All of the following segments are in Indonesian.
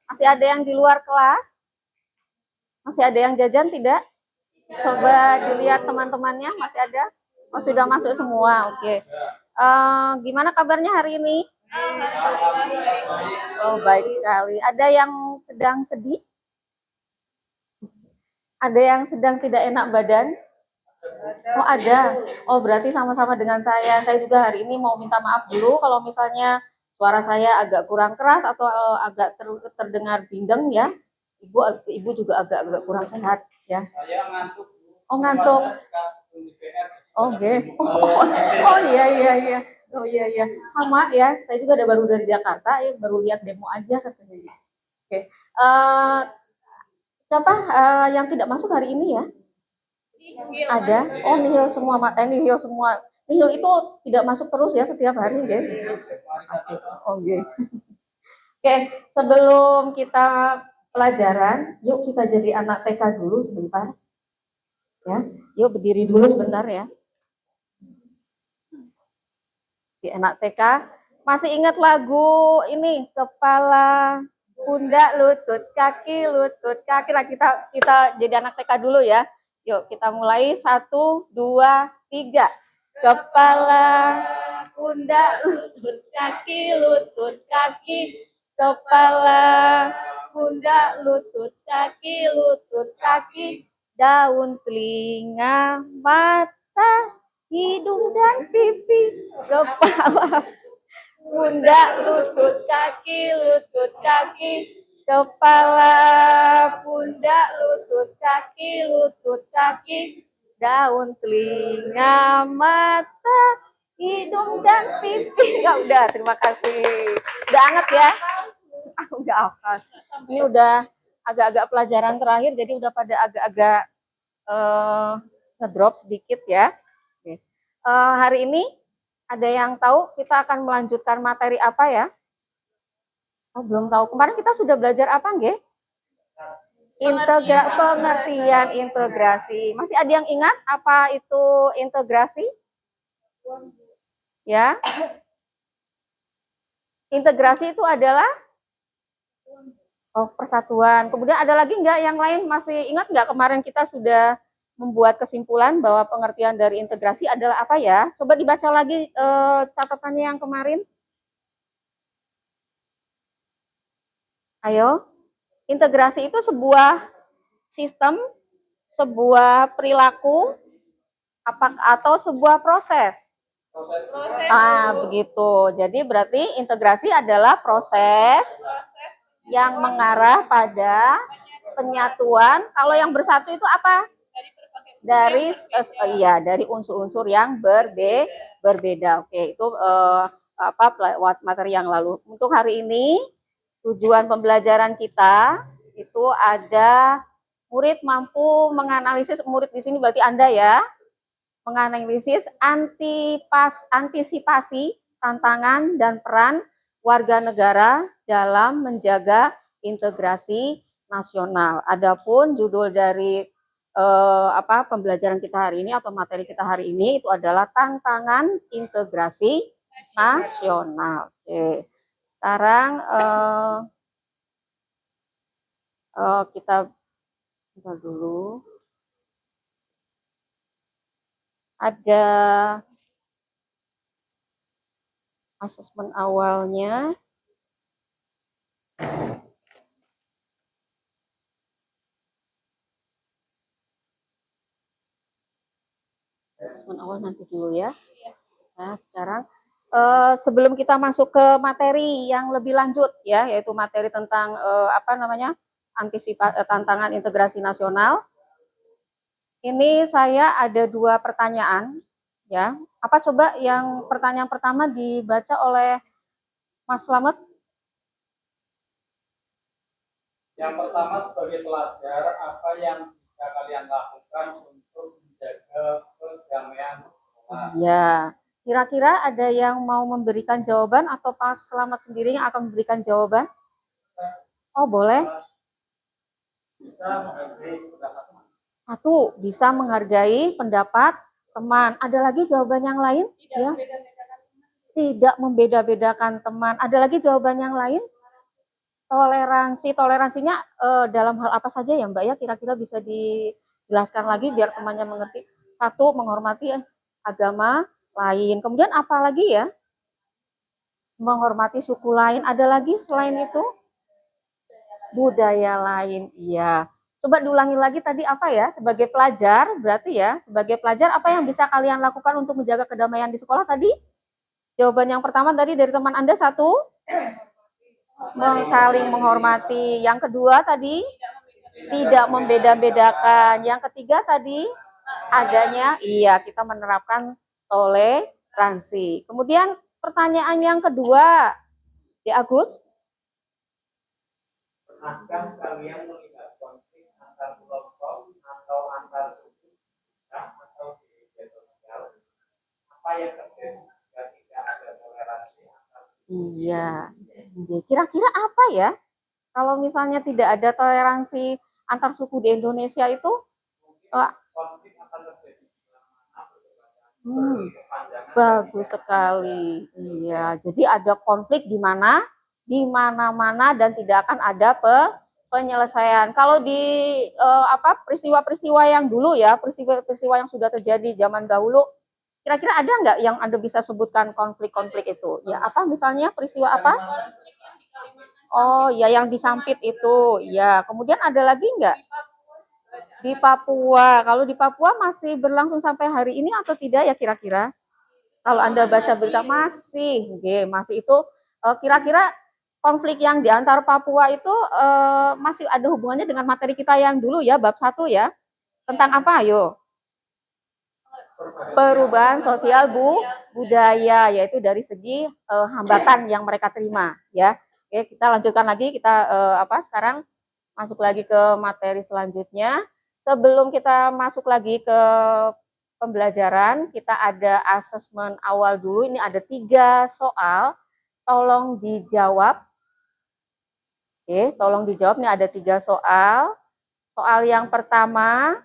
Masih ada yang di luar kelas? Masih ada yang jajan tidak? Coba dilihat teman-temannya, masih ada? Oh, sudah masuk semua, oke. Gimana kabarnya hari ini? Oh, baik sekali. Ada yang sedang sedih? Ada yang sedang tidak enak badan? Oh, ada. Oh, berarti sama-sama dengan saya. Saya juga hari ini mau minta maaf dulu kalau misalnya suara saya agak kurang keras atau agak terdengar bindeng ya. Ibu juga agak kurang sehat ya. Saya ngantuk. Oh, ngantuk. Oh, oke. Oh, iya iya iya. Oh iya iya. Sama ya. Saya juga ada baru dari Jakarta ya, baru lihat demo aja katanya. Oke. Siapa yang tidak masuk hari ini ya? Ada. Oh, nihil semua, nihil semua. Nihil itu tidak masuk terus ya setiap hari, ya. Asik. Oke. Oke, sebelum kita pelajaran, yuk kita jadi anak TK dulu sebentar. Ya, yuk berdiri dulu sebentar ya. Di anak TK, masih ingat lagu ini, kepala, pundak, lutut, kaki, Nah, kita jadi anak TK dulu ya. Yuk kita mulai 1, 2, 3. Kepala, pundak, lutut, kaki, kepala, pundak, lutut, kaki, daun, telinga, mata, hidung dan pipi, kepala, pundak, lutut, kaki, kepala, pundak, lutut, kaki, daun, telinga, mata, hidung dan pipi. Ya udah, terima kasih. Udah anget ya? Udah apa? Ini udah agak-agak pelajaran terakhir, jadi udah pada agak-agak ngedrop sedikit ya. Hari ini ada yang tahu kita akan melanjutkan materi apa ya? Oh, belum tahu. Kemarin kita sudah belajar apa, nggih? Pengertian integrasi. Masih ada yang ingat apa itu integrasi? Ya. Integrasi itu adalah persatuan. Kemudian ada lagi nggak yang lain? Masih ingat nggak kemarin kita sudah membuat kesimpulan bahwa pengertian dari integrasi adalah apa ya? Coba dibaca lagi catatannya yang kemarin. Ayo. Integrasi itu sebuah sistem, sebuah perilaku, atau sebuah proses. Begitu. Jadi berarti integrasi adalah proses yang mengarah pada penyatuan. Kalau yang bersatu itu apa? Dari unsur-unsur yang berbeda. Oke, itu materi yang lalu. Untuk hari ini tujuan pembelajaran kita itu ada murid mampu menganalisis, murid di sini berarti Anda ya, menganalisis antisipasi tantangan dan peran warga negara dalam menjaga integrasi nasional. Adapun judul dari pembelajaran kita hari ini atau materi kita hari ini itu adalah tantangan integrasi nasional. Oke. Sekarang kita dulu. Ada asesmen awalnya. Asesmen awal nanti dulu ya. Nah, sekarang sebelum kita masuk ke materi yang lebih lanjut ya, yaitu materi tentang tantangan integrasi nasional. Ini saya ada 2 pertanyaan ya. Apa coba yang pertanyaan pertama dibaca oleh Mas Slamet? Yang pertama, sebagai pelajar, apa yang bisa kalian lakukan untuk menjaga perdamaian sekolah? Iya. Kira-kira ada yang mau memberikan jawaban atau Pak Slamet sendiri yang akan memberikan jawaban? Oh, boleh. Bisa menghargai pendapat teman. 1, bisa menghargai pendapat teman. Ada lagi jawaban yang lain? Tidak membeda-bedakan teman. Ada lagi jawaban yang lain? Toleransinya dalam hal apa saja ya Mbak ya? Kira-kira bisa dijelaskan lagi biar temannya mengerti. Satu, menghormati agama lain. Kemudian apa lagi ya? Menghormati suku lain. Ada lagi selain itu? Budaya lain. Iya. Coba diulangi lagi tadi apa ya? Sebagai pelajar, berarti ya, sebagai pelajar apa yang bisa kalian lakukan untuk menjaga kedamaian di sekolah tadi? Jawaban yang pertama tadi dari teman Anda satu, saling menghormati. Yang kedua tadi, tidak membeda-bedakan. Yang ketiga tadi, adanya, iya, kita menerapkan toleransi. Kemudian pertanyaan yang kedua, di Agus. Pernahkah kalian melihat konflik antar kelompok atau antar suku atau di media sosial? Apa yang terjadi jika tidak ada toleransi antar suku? Iya. Kira-kira apa ya? Kalau misalnya tidak ada toleransi antar suku di Indonesia itu, Konflik akan terjadi di hmm, bagus sekali. Iya, jadi ada konflik di mana-mana dan tidak akan ada penyelesaian. Kalau di peristiwa-peristiwa yang dulu ya, peristiwa-peristiwa yang sudah terjadi zaman dahulu, kira-kira ada nggak yang Anda bisa sebutkan konflik-konflik itu? Ya, apa misalnya peristiwa apa? Oh, ya yang di Sampit itu. Ya, kemudian ada lagi nggak? Di Papua. Kalau di Papua masih berlangsung sampai hari ini atau tidak ya kira-kira? Kalau Anda baca berita masih, masih itu kira-kira konflik yang di antara Papua itu masih ada hubungannya dengan materi kita yang dulu ya, bab 1 ya. Tentang apa? Ayo. Perubahan sosial budaya, yaitu dari segi hambatan yang mereka terima ya. Oke, kita lanjutkan lagi, kita sekarang masuk lagi ke materi selanjutnya. Sebelum kita masuk lagi ke pembelajaran, kita ada asesmen awal dulu. Ini ada 3 soal, tolong dijawab. Oke, tolong dijawab. Ini ada 3 soal. Soal yang pertama,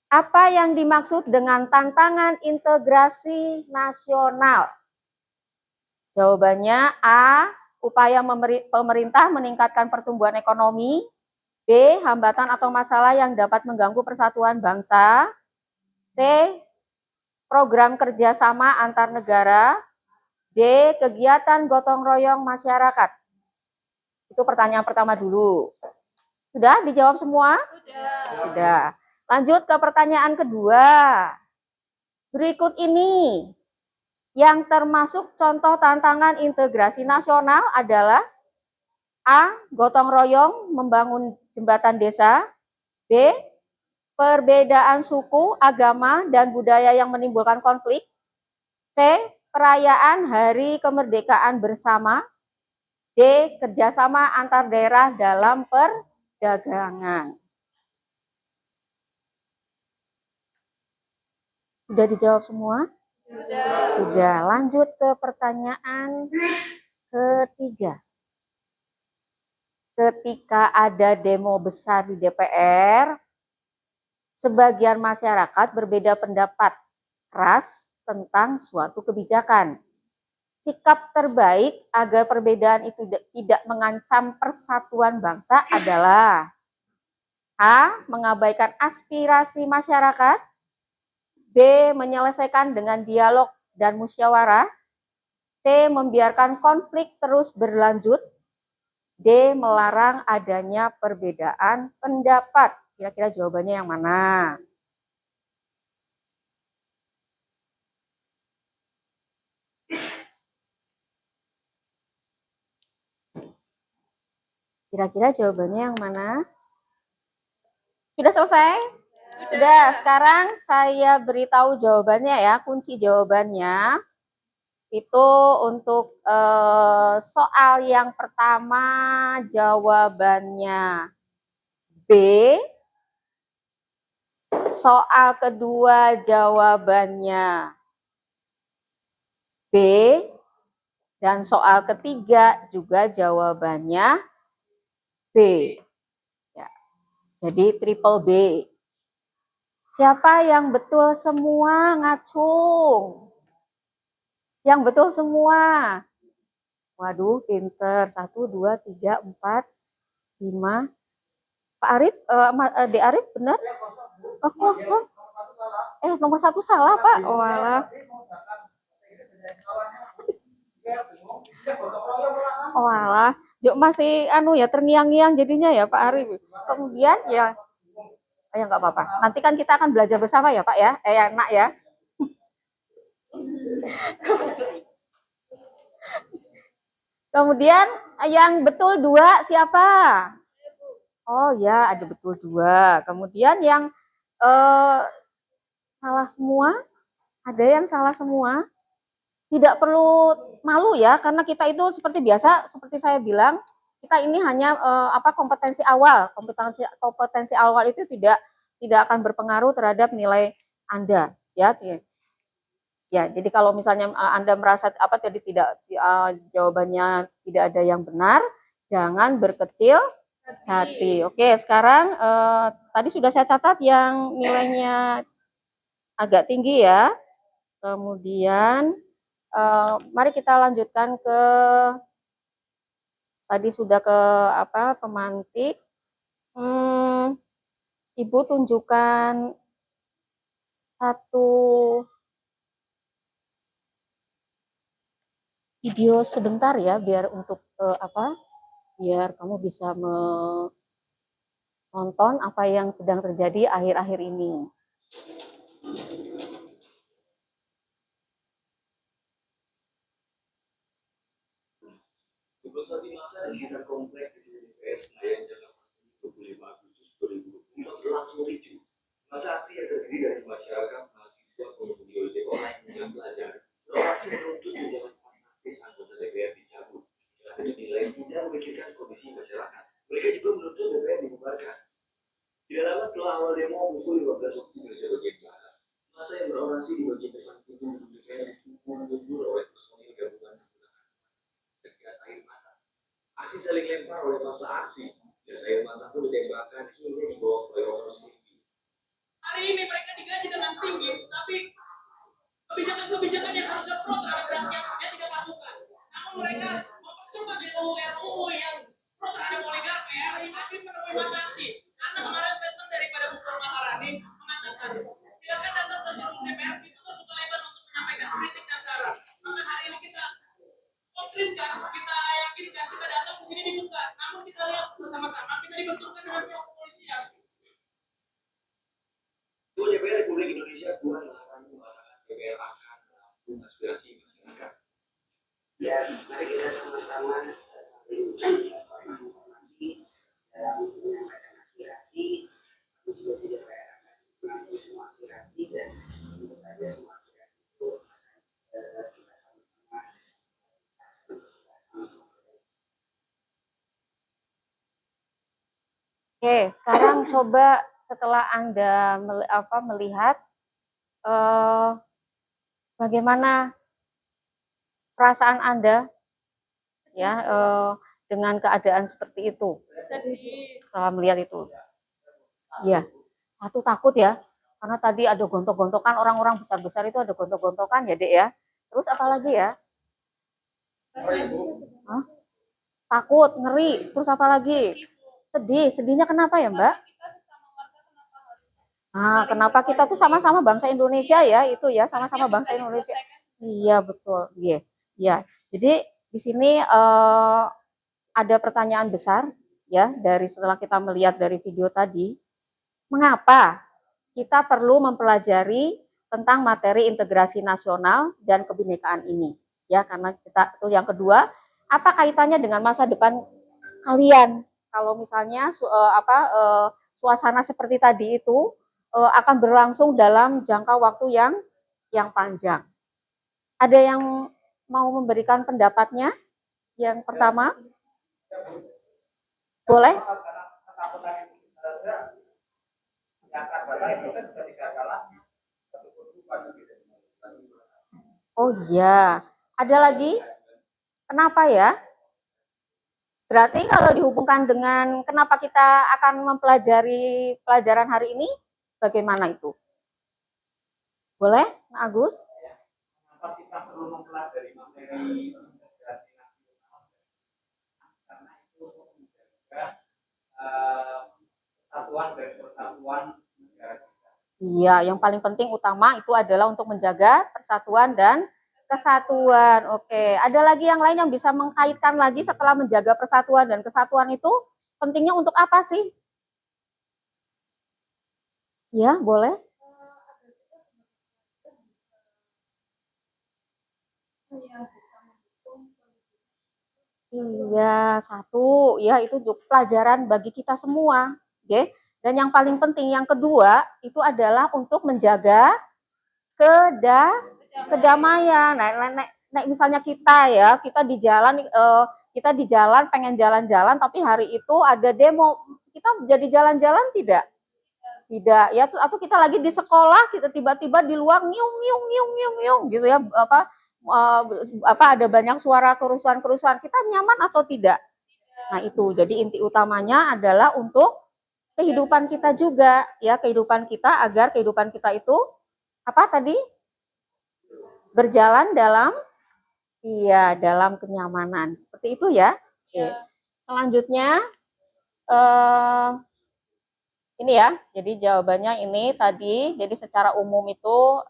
apa yang dimaksud dengan tantangan integrasi nasional? Jawabannya A, upaya pemerintah meningkatkan pertumbuhan ekonomi. B, hambatan atau masalah yang dapat mengganggu persatuan bangsa. C, program kerjasama antar negara. D, kegiatan gotong royong masyarakat. Itu pertanyaan pertama dulu. Sudah dijawab semua? Sudah. Lanjut ke pertanyaan kedua. Berikut ini yang termasuk contoh tantangan integrasi nasional adalah A, gotong royong membangun jembatan desa. B, perbedaan suku, agama, dan budaya yang menimbulkan konflik. C, perayaan hari kemerdekaan bersama. D, kerjasama antar daerah dalam perdagangan. Sudah dijawab semua? Sudah. Lanjut ke pertanyaan ketiga. Ketika ada demo besar di DPR, sebagian masyarakat berbeda pendapat keras tentang suatu kebijakan. Sikap terbaik agar perbedaan itu tidak mengancam persatuan bangsa adalah A, mengabaikan aspirasi masyarakat. B, menyelesaikan dengan dialog dan musyawarah. C, membiarkan konflik terus berlanjut. D, melarang adanya perbedaan pendapat. Kira-kira jawabannya yang mana? Kira-kira jawabannya yang mana? Sudah selesai? Sudah, sekarang saya beritahu jawabannya ya, kunci jawabannya. Itu untuk soal yang pertama jawabannya B. Soal kedua jawabannya B. Dan soal ketiga juga jawabannya B. Ya. Jadi triple B. Siapa yang betul semua ngacung? Yang betul semua. Waduh, pinter. 1, 2, 3, 4, 5. Pak Arif, Dek Arif benar? Oh, kosong. Nomor 1 salah, Pak. Oh, alah. Oh, alah. Juk masih ya terngiang-ngiang jadinya ya Pak Arif. Kemudian ya nggak apa-apa. Nanti kan kita akan belajar bersama ya Pak ya. Nak ya. Kemudian yang betul 2 siapa? Oh ya, ada betul 2. Kemudian yang salah semua, ada yang salah semua. Tidak perlu malu ya, karena kita itu seperti biasa, seperti saya bilang, kita ini hanya kompetensi awal. Kompetensi awal itu tidak akan berpengaruh terhadap nilai Anda, ya. Ya, jadi kalau misalnya Anda merasa tadi tidak jawabannya tidak ada yang benar, jangan berkecil hati. Oke, sekarang tadi sudah saya catat yang nilainya agak tinggi ya. Kemudian mari kita lanjutkan ke tadi sudah ke pemantik. Ibu tunjukkan satu video sebentar ya, biar untuk biar kamu bisa menonton apa yang sedang terjadi akhir-akhir ini. Demonstrasi massa di sekitar komplek gedung DPR Senayan Jakarta Pusat 25 Agustus 2024 berlangsung ricuh. Masa aksi yang terdiri dari masyarakat, mahasiswa, pengemudi ojek online yang pelajar berorasi menuntut tunjangan fantastis anggota DPR dicabut karena dinilai tidak memikirkan kondisi masyarakat. Mereka juga menuntut DPR dibubarkan. Tidak lama setelah awal demo pukul 15 waktu Indonesia bagian barat, masa yang berorasi di bagian depan gedung DPR dikubur oleh personil gabungan dan gas air mata. Aksi saling lempar oleh masa aksi. Gas air mata pun ditembakkan hingga dibawa flyover tinggi. Hari ini mereka digaji dengan tinggi, tapi kebijakan-kebijakan yang harusnya pro terhadap rakyat dia tidak lakukan. Namun mereka mempercepat RUU yang pro terhadap oligarki sehingga menemui masa aksi. Karena kemarin statement daripada Bu Puan Maharani mengatakan silakan datang ke gedung DPR itu terbuka lebar untuk menyampaikan kritik dan saran. Maka hari ini kita konkretkan, kita yakinkan, kita datang ke sini dibuka. Namun kita lihat bersama-sama kita dibenturkan dengan pihak kepolisian. DPR Republik Indonesia Puan Maharani mengatakan DPR akan menampung aspirasi masyarakat. Ya, mari kita sama-sama saling menghormati dalam menyampaikan aspirasi. Kami juga di DPR akan menampung semua aspirasi dan tentu saja semua aspirasi itu akan kita sama-sama. Oke, sekarang coba setelah Anda melihat bagaimana perasaan Anda ya dengan keadaan seperti itu. Setelah melihat itu. Ya, satu takut ya, karena tadi ada gontok-gontokan, orang-orang besar-besar itu ada gontok-gontokan ya, Dek ya. Terus apa lagi ya? Hah? Takut, ngeri, terus apa lagi? Sedih. Sedihnya kenapa ya, Mbak? Nah, kenapa kita tuh sama-sama bangsa Indonesia ya, itu ya, sama-sama bangsa Indonesia. Iya, betul. Iya. Ya. Jadi di sini ada pertanyaan besar ya dari setelah kita melihat dari video tadi. Mengapa kita perlu mempelajari tentang materi integrasi nasional dan kebinekaan ini? Ya, karena kita itu yang kedua, apa kaitannya dengan masa depan kalian? Kalau misalnya suasana seperti tadi itu akan berlangsung dalam jangka waktu yang panjang. Ada yang mau memberikan pendapatnya? Yang pertama, boleh? Oh iya, ada lagi? Kenapa ya? Berarti kalau dihubungkan dengan kenapa kita akan mempelajari pelajaran hari ini, bagaimana itu? Boleh, Agus? Kenapa kita perlu mempelajari materi integrasi nasional Iya, yang paling penting utama itu adalah untuk menjaga persatuan dan kesatuan. Oke, ada lagi yang lain yang bisa mengkaitkan lagi setelah menjaga persatuan dan kesatuan itu pentingnya untuk apa sih? Ya, boleh. Iya, satu, ya itu untuk pelajaran bagi kita semua, oke. Dan yang paling penting yang kedua itu adalah untuk menjaga keda kedamaian. Nah, misalnya kita ya, kita di jalan pengen jalan-jalan tapi hari itu ada demo, kita jadi jalan-jalan tidak? Tidak ya, atau kita lagi di sekolah, kita tiba-tiba di luar nyiung nyiung nyiung nyiung nyiung gitu ya, eh, ada banyak suara kerusuhan-kerusuhan, kita nyaman atau tidak? Nah itu, jadi inti utamanya adalah untuk kehidupan kita juga ya, kehidupan kita agar kehidupan kita itu apa tadi? Berjalan dalam dalam kenyamanan. Seperti itu ya. Oke. Selanjutnya eh, ini ya. Jadi jawabannya ini tadi. Jadi secara umum itu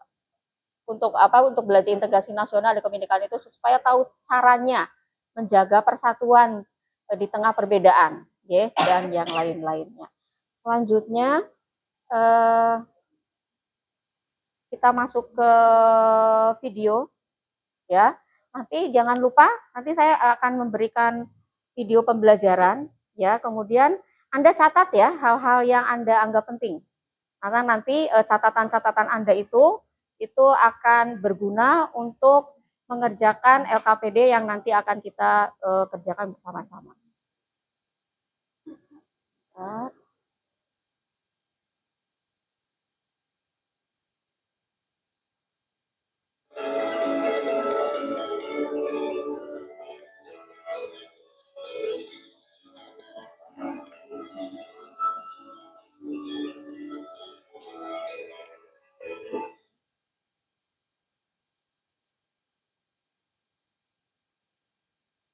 untuk apa? Untuk belajar integrasi nasional di kebinekaan itu supaya tahu caranya menjaga persatuan di tengah perbedaan, ya, dan yang lain-lainnya. Selanjutnya kita masuk ke video ya. Nanti jangan lupa, nanti saya akan memberikan video pembelajaran ya. Kemudian Anda catat ya hal-hal yang Anda anggap penting. Karena nanti catatan-catatan Anda itu akan berguna untuk mengerjakan LKPD yang nanti akan kita kerjakan bersama-sama.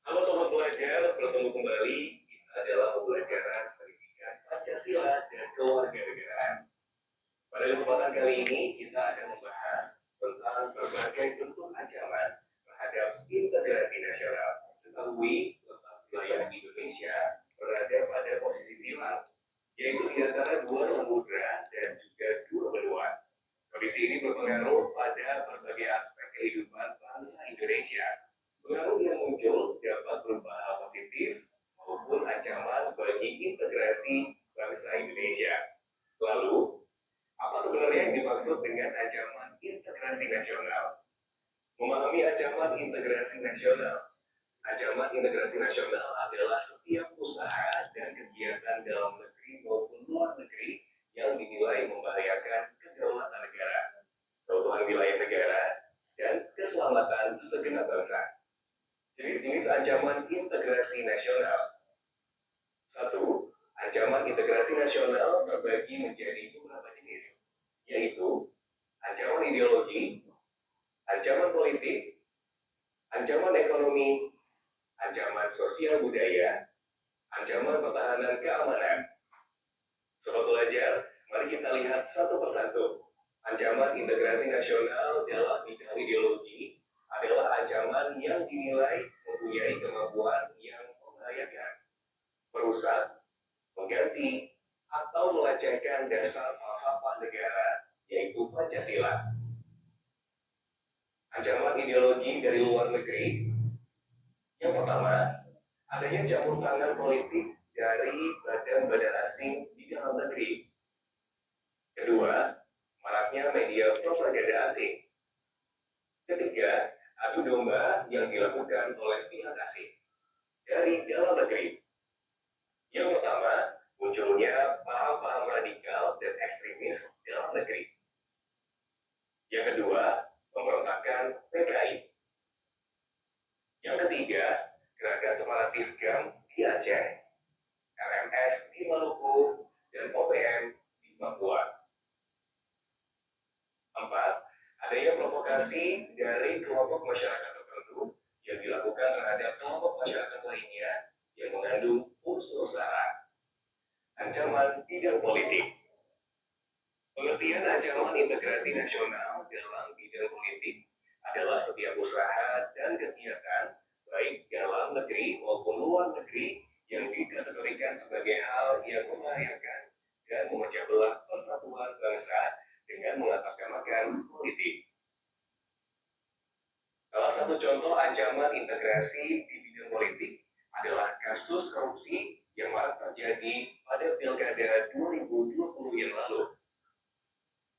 Halo sobat belajar, bertemu kembali. Kita adalah pembelajaran pendidikan Pancasila dan kewarganegaraan. Pada kesempatan kali ini kita akan membahas tentang berbagai bentuk ancaman terhadap integrasi nasional. Ketahui letak wilayah Indonesia berada pada posisi silang, yaitu di antara dua samudra dan juga dua benua. Kondisi ini berpengaruh pada berbagai aspek kehidupan bangsa Indonesia. Pengaruh yang muncul dapat berupa hal positif maupun ancaman bagi integrasi bangsa Indonesia. Lalu, apa sebenarnya yang dimaksud dengan ancaman integrasi nasional? Memahami ancaman integrasi nasional. Ancaman integrasi nasional adalah setiap usaha dan kegiatan dalam negeri maupun luar negeri yang dinilai membahayakan kedaulatan negara, keutuhan wilayah negara, dan keselamatan segenap bangsa. Jenis-jenis ancaman integrasi nasional. 1. Ancaman integrasi nasional terbagi menjadi beberapa jenis, yaitu ancaman ideologi, ancaman politik, ancaman ekonomi, ancaman sosial budaya, ancaman pertahanan keamanan. Sobat belajar, mari kita lihat satu persatu. Ancaman integrasi nasional dalam bidang ideologi adalah ancaman yang dinilai mempunyai kemampuan yang membahayakan, merusak, mengganti, atau melecehkan dasar falsafah negara, yaitu Pancasila. Ancaman ideologi dari luar negeri. Yang pertama, adanya campur tangan politik dari badan-badan asing di dalam negeri. Kedua, maraknya media propaganda asing. Ketiga, adu domba yang dilakukan oleh pihak asing dari dalam negeri. Yang pertama, munculnya paham-paham radikal dan ekstremis dalam negeri. Yang kedua, pemberontakan PKI. Yang ketiga, gerakan separatis GAM di Aceh, RMS di Maluku, dan OPM di Papua. 4. Adanya provokasi dari kelompok masyarakat tertentu yang dilakukan terhadap kelompok masyarakat lainnya yang mengandung unsur sara. Ancaman bidang politik. Pengertian ancaman integrasi nasional dalam bidang politik adalah setiap usaha dan kegiatan baik dalam negeri maupun luar negeri yang dikategorikan sebagai hal yang membahayakan dan memecah belah persatuan bangsa dengan mengatasnamakan politik. Salah satu contoh ancaman integrasi di bidang politik adalah kasus korupsi yang marak terjadi pada Pilkada 2020 yang lalu.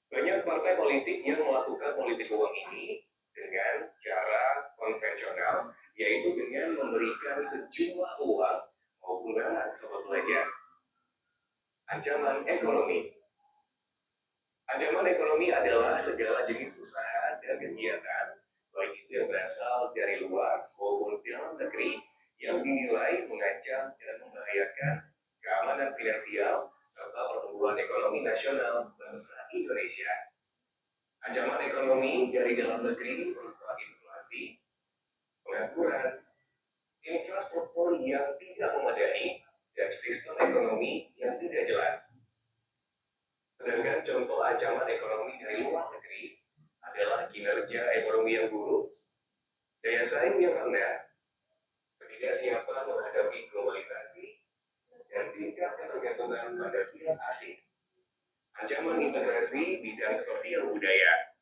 Banyak partai politik yang melakukan politik uang ini dengan cara konvensional, yaitu dengan memberikan sejumlah uang maupun dana sobat belajar. Ancaman ekonomi. Ancaman ekonomi adalah segala jenis usaha dan kegiatan, baik itu yang berasal dari luar maupun dalam negeri, yang dinilai mengancam dan membahayakan keamanan finansial serta pertumbuhan ekonomi nasional bangsa Indonesia. Ancaman ekonomi dari dalam negeri berupa inflasi, pengangguran, infrastruktur yang tidak memadai, dan sistem ekonomi yang tidak jelas. Sedangkan contoh ancaman ekonomi dari luar negeri adalah kinerja ekonomi yang buruk, daya saing yang rendah, ketidaksiapan menghadapi globalisasi, dan tingkat ketergantungan pada pihak asing. Ancaman integrasi bidang sosial budaya.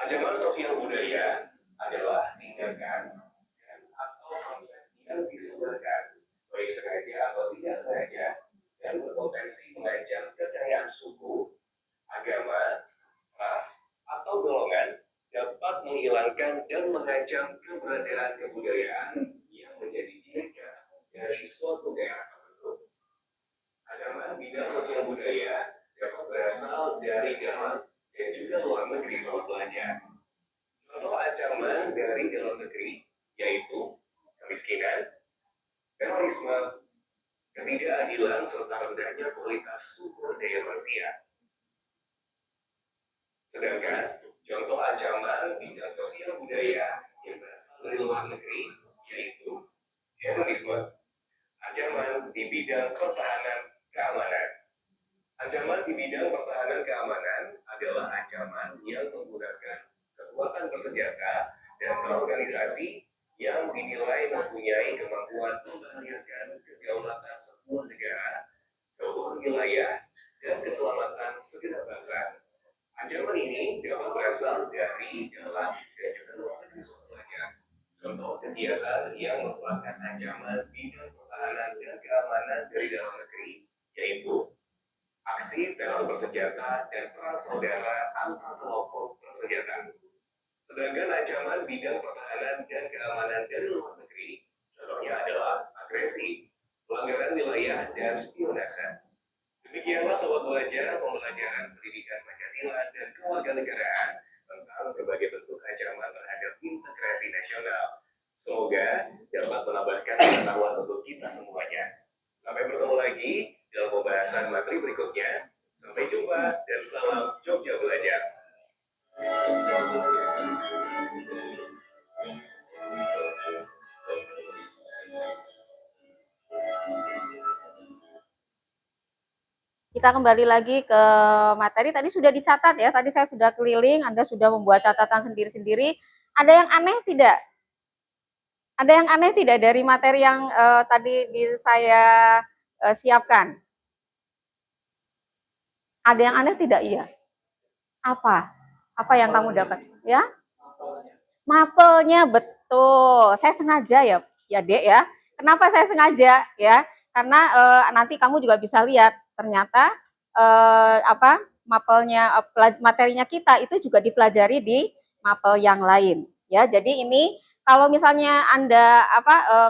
Ancaman sosial budaya adalah tindakan dan atau konsep yang disebarkan, baik sengaja atau tidak sengaja, dan berpotensi mengancam kekayaan suku, agama, ras, atau golongan, dapat menghilangkan dan mengancam keberadaan kebudayaan yang menjadi ciri khas dari suatu daerah tertentu. Ancaman bidang sosial budaya dapat berasal dari dalam dan juga luar negeri soal belajar. Contoh ancaman dari dalam negeri yaitu kemiskinan, terorisme, ketidakadilan serta rendahnya kualitas sumber daya manusia. Sedangkan contoh ancaman bidang sosial budaya yang berasal dari luar negeri yaitu terorisme, ancaman di bidang pertahanan keamanan. Ancaman di bidang pertahanan keamanan adalah ancaman yang menggunakan kekuatan bersenjata dan terorganisasi yang dinilai mempunyai kemampuan membahayakan kedaulatan sebuah negara, keutuhan wilayah, dan keselamatan segenap bangsa. Ancaman ini dapat berasal dari dalam dan juga luar negeri soal belajar. Contoh kegiatan yang merupakan ancaman bidang pertahanan dan keamanan dari dalam negeri yaitu aksi teror bersenjata dan perang saudara antar kelompok bersenjata. Sedangkan ancaman bidang pertahanan dan keamanan dari luar negeri, contohnya adalah agresi, pelanggaran wilayah, dan spionase. Demikianlah sobat belajar pembelajaran pendidikan Pancasila dan kewarganegaraan tentang berbagai bentuk ancaman terhadap integrasi nasional. Semoga dapat menambahkan pengetahuan untuk kita semuanya. Sampai bertemu lagi dalam pembahasan materi berikutnya. Sampai jumpa dan salam Jogja Belajar. Kita kembali lagi ke materi. Tadi sudah dicatat ya, tadi saya sudah keliling, Anda sudah membuat catatan sendiri-sendiri. Ada yang aneh tidak? Ada yang aneh tidak dari materi yang tadi saya siapkan? Ada yang aneh tidak? Iya. Apa? Apa yang kamu dapat? Ya? Mapelnya betul. Saya sengaja ya Dek ya. Kenapa saya sengaja ya? Karena nanti kamu juga bisa lihat ternyata mapelnya materinya kita itu juga dipelajari di mapel yang lain ya. Jadi ini kalau misalnya Anda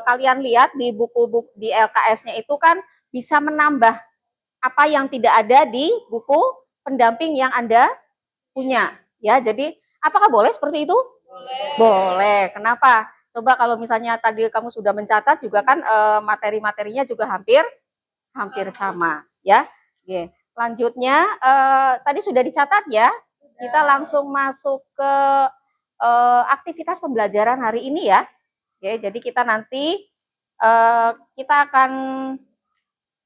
kalian lihat di buku-buku di LKS-nya itu kan bisa menambah apa yang tidak ada di buku pendamping yang Anda punya ya. Jadi apakah boleh seperti itu? Boleh. Kenapa? Coba kalau misalnya tadi kamu sudah mencatat juga kan materi-materinya juga hampir sama ya. Oke. Selanjutnya tadi sudah dicatat ya. Kita langsung masuk ke aktivitas pembelajaran hari ini ya. Oke, jadi kita nanti kita akan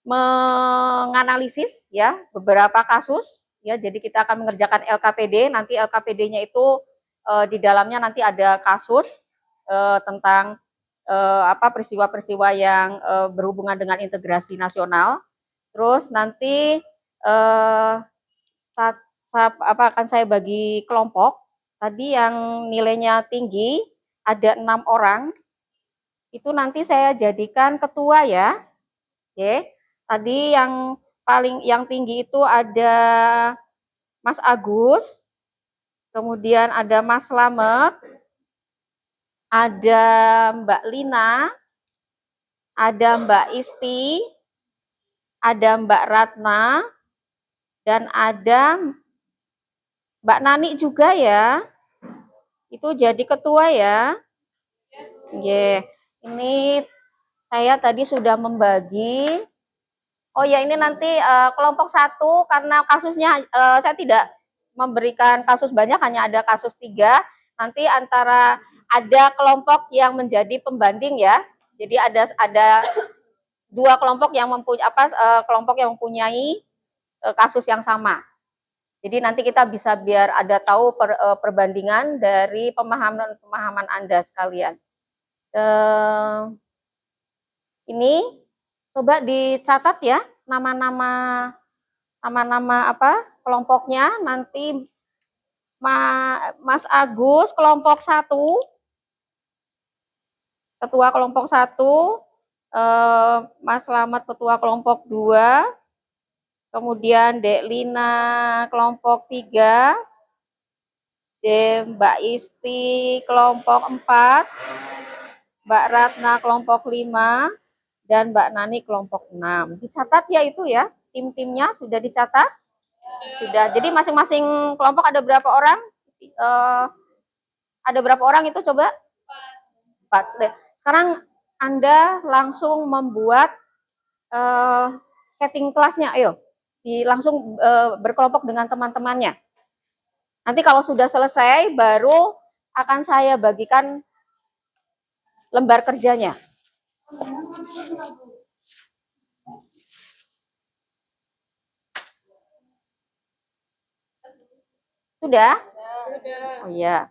menganalisis ya beberapa kasus ya. Jadi kita akan mengerjakan LKPD. Nanti LKPD-nya itu di dalamnya nanti ada kasus tentang peristiwa-peristiwa yang berhubungan dengan integrasi nasional. Terus nanti akan saya bagi kelompok. Tadi yang nilainya tinggi ada 6 orang. Itu nanti saya jadikan ketua ya. Oke. Tadi yang tinggi itu ada Mas Agus, kemudian ada Mas Slamet, ada Mbak Lina, ada Mbak Isti, ada Mbak Ratna, dan ada Mbak Nani juga ya. Itu jadi ketua ya. Oke. Ini saya tadi sudah membagi. Oh ya, ini nanti kelompok 1 karena kasusnya saya tidak memberikan kasus banyak, hanya ada kasus 3. Nanti ada kelompok yang menjadi pembanding ya. Jadi ada 2 kelompok yang mempunyai kasus yang sama. Jadi nanti kita bisa biar ada tahu perbandingan dari pemahaman Anda sekalian. Ini coba dicatat ya nama-nama kelompoknya. Nanti Mas Agus kelompok 1, ketua kelompok 1, Mas Slamet ketua kelompok 2, kemudian Dek Lina kelompok 3, Mbak Isti kelompok 4, Mbak Ratna kelompok 5, dan Mbak Nani kelompok 6. Dicatat ya itu ya, tim-timnya sudah dicatat? Sudah. Jadi masing-masing kelompok ada berapa orang? Ada berapa orang itu coba? 4. Sekarang Anda langsung membuat setting kelasnya, ayo. Langsung berkelompok dengan teman-temannya. Nanti kalau sudah selesai, baru akan saya bagikan lembar kerjanya. Sudah? Oh iya.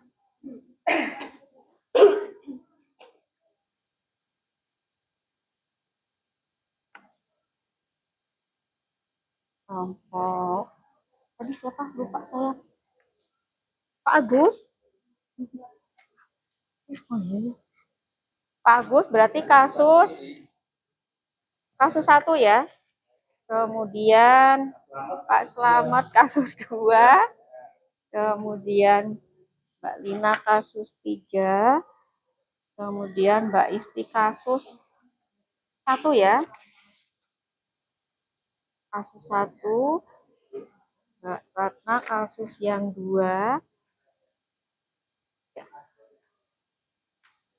Kelompok. Tadi siapa? Lupa saya. Pak Agus? Oh iya. Pak Agus berarti kasus 1 ya. Kemudian Pak Slamet kasus 2. Kemudian Mbak Lina kasus 3. Kemudian Mbak Isti kasus 1 ya. Kasus 1. Mbak Ratna kasus yang 2.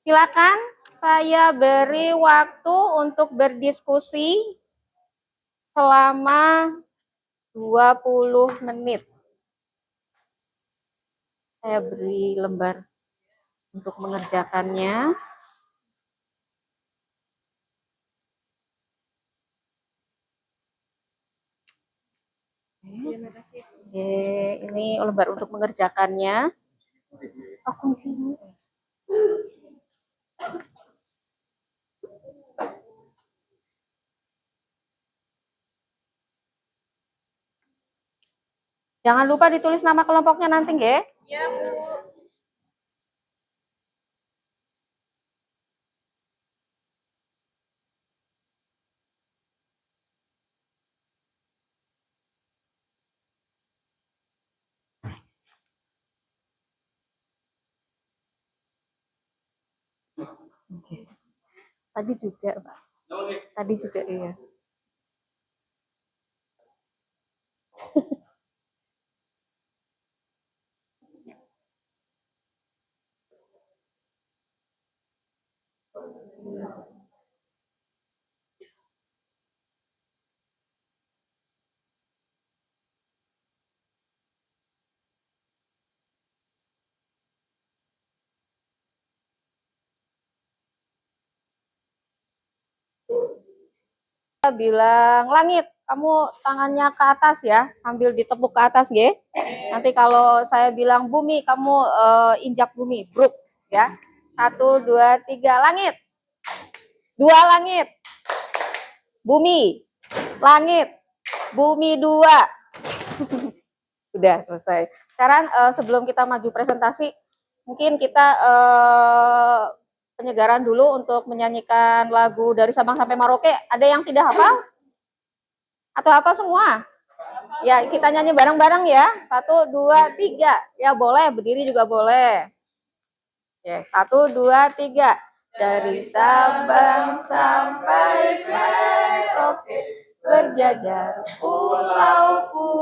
Silakan saya beri waktu untuk berdiskusi selama 20 menit. Saya beri lembar untuk mengerjakannya. Oke, ini lembar untuk mengerjakannya. Jangan lupa ditulis nama kelompoknya nanti, nggih. Iya, Bu. Oke. Tadi juga, Pak. Tadi juga, iya. bilang langit, kamu tangannya ke atas ya, sambil ditepuk ke atas, nggih. Nanti kalau saya bilang bumi, kamu injak bumi, bruk ya. 1, 2, 3, langit. 2, langit. Bumi. Langit. Bumi 2. Sudah selesai. Sekarang sebelum kita maju presentasi, mungkin kita penyegaran dulu untuk menyanyikan lagu dari Sabang sampai Merauke. Ada yang tidak hafal? Atau apa semua? Ya, kita nyanyi bareng-bareng ya. 1, 2, 3. Ya, boleh. Berdiri juga boleh. Oke, 1, 2, 3. Dari Sabang sampai Merauke, berjajar pulau-pulau,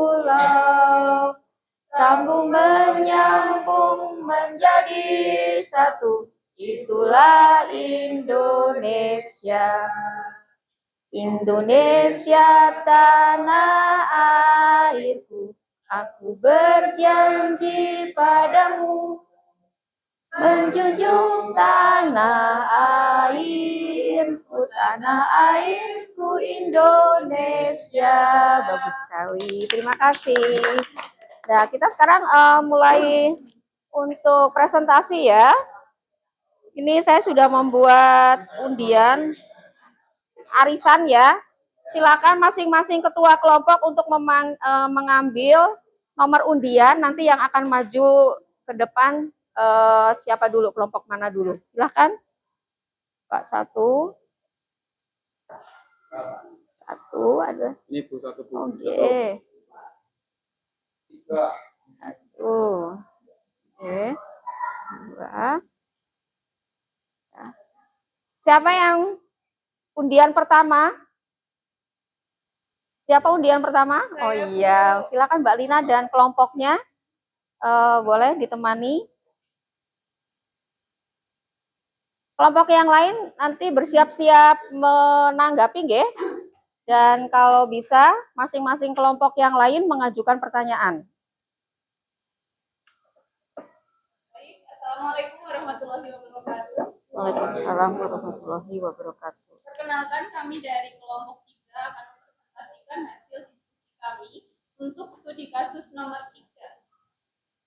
sambung menyambung menjadi satu. Itulah Indonesia. Indonesia tanah airku, aku berjanji padamu, menjunjung tanah airku Indonesia. Bagus sekali, terima kasih. Nah, kita sekarang mulai untuk presentasi ya. Ini saya sudah membuat undian arisan ya. Silakan masing-masing ketua kelompok untuk mengambil nomor undian nanti yang akan maju ke depan. Siapa dulu, kelompok mana dulu? Silakan. Pak, satu ada. Ini Bu satu Bu. Oke. Satu. Oke. 2. Ya. Siapa yang undian pertama? Siapa undian pertama? Oh iya, silakan Mbak Lina dan kelompoknya boleh ditemani. Kelompok yang lain nanti bersiap-siap menanggapi, nggih. Dan kalau bisa, masing-masing kelompok yang lain mengajukan pertanyaan. Assalamualaikum warahmatullahi wabarakatuh. Waalaikumsalam warahmatullahi wabarakatuh. Perkenalkan, kami dari kelompok 3 akan mempresentasikan hasil diskusi kami untuk studi kasus nomor 3.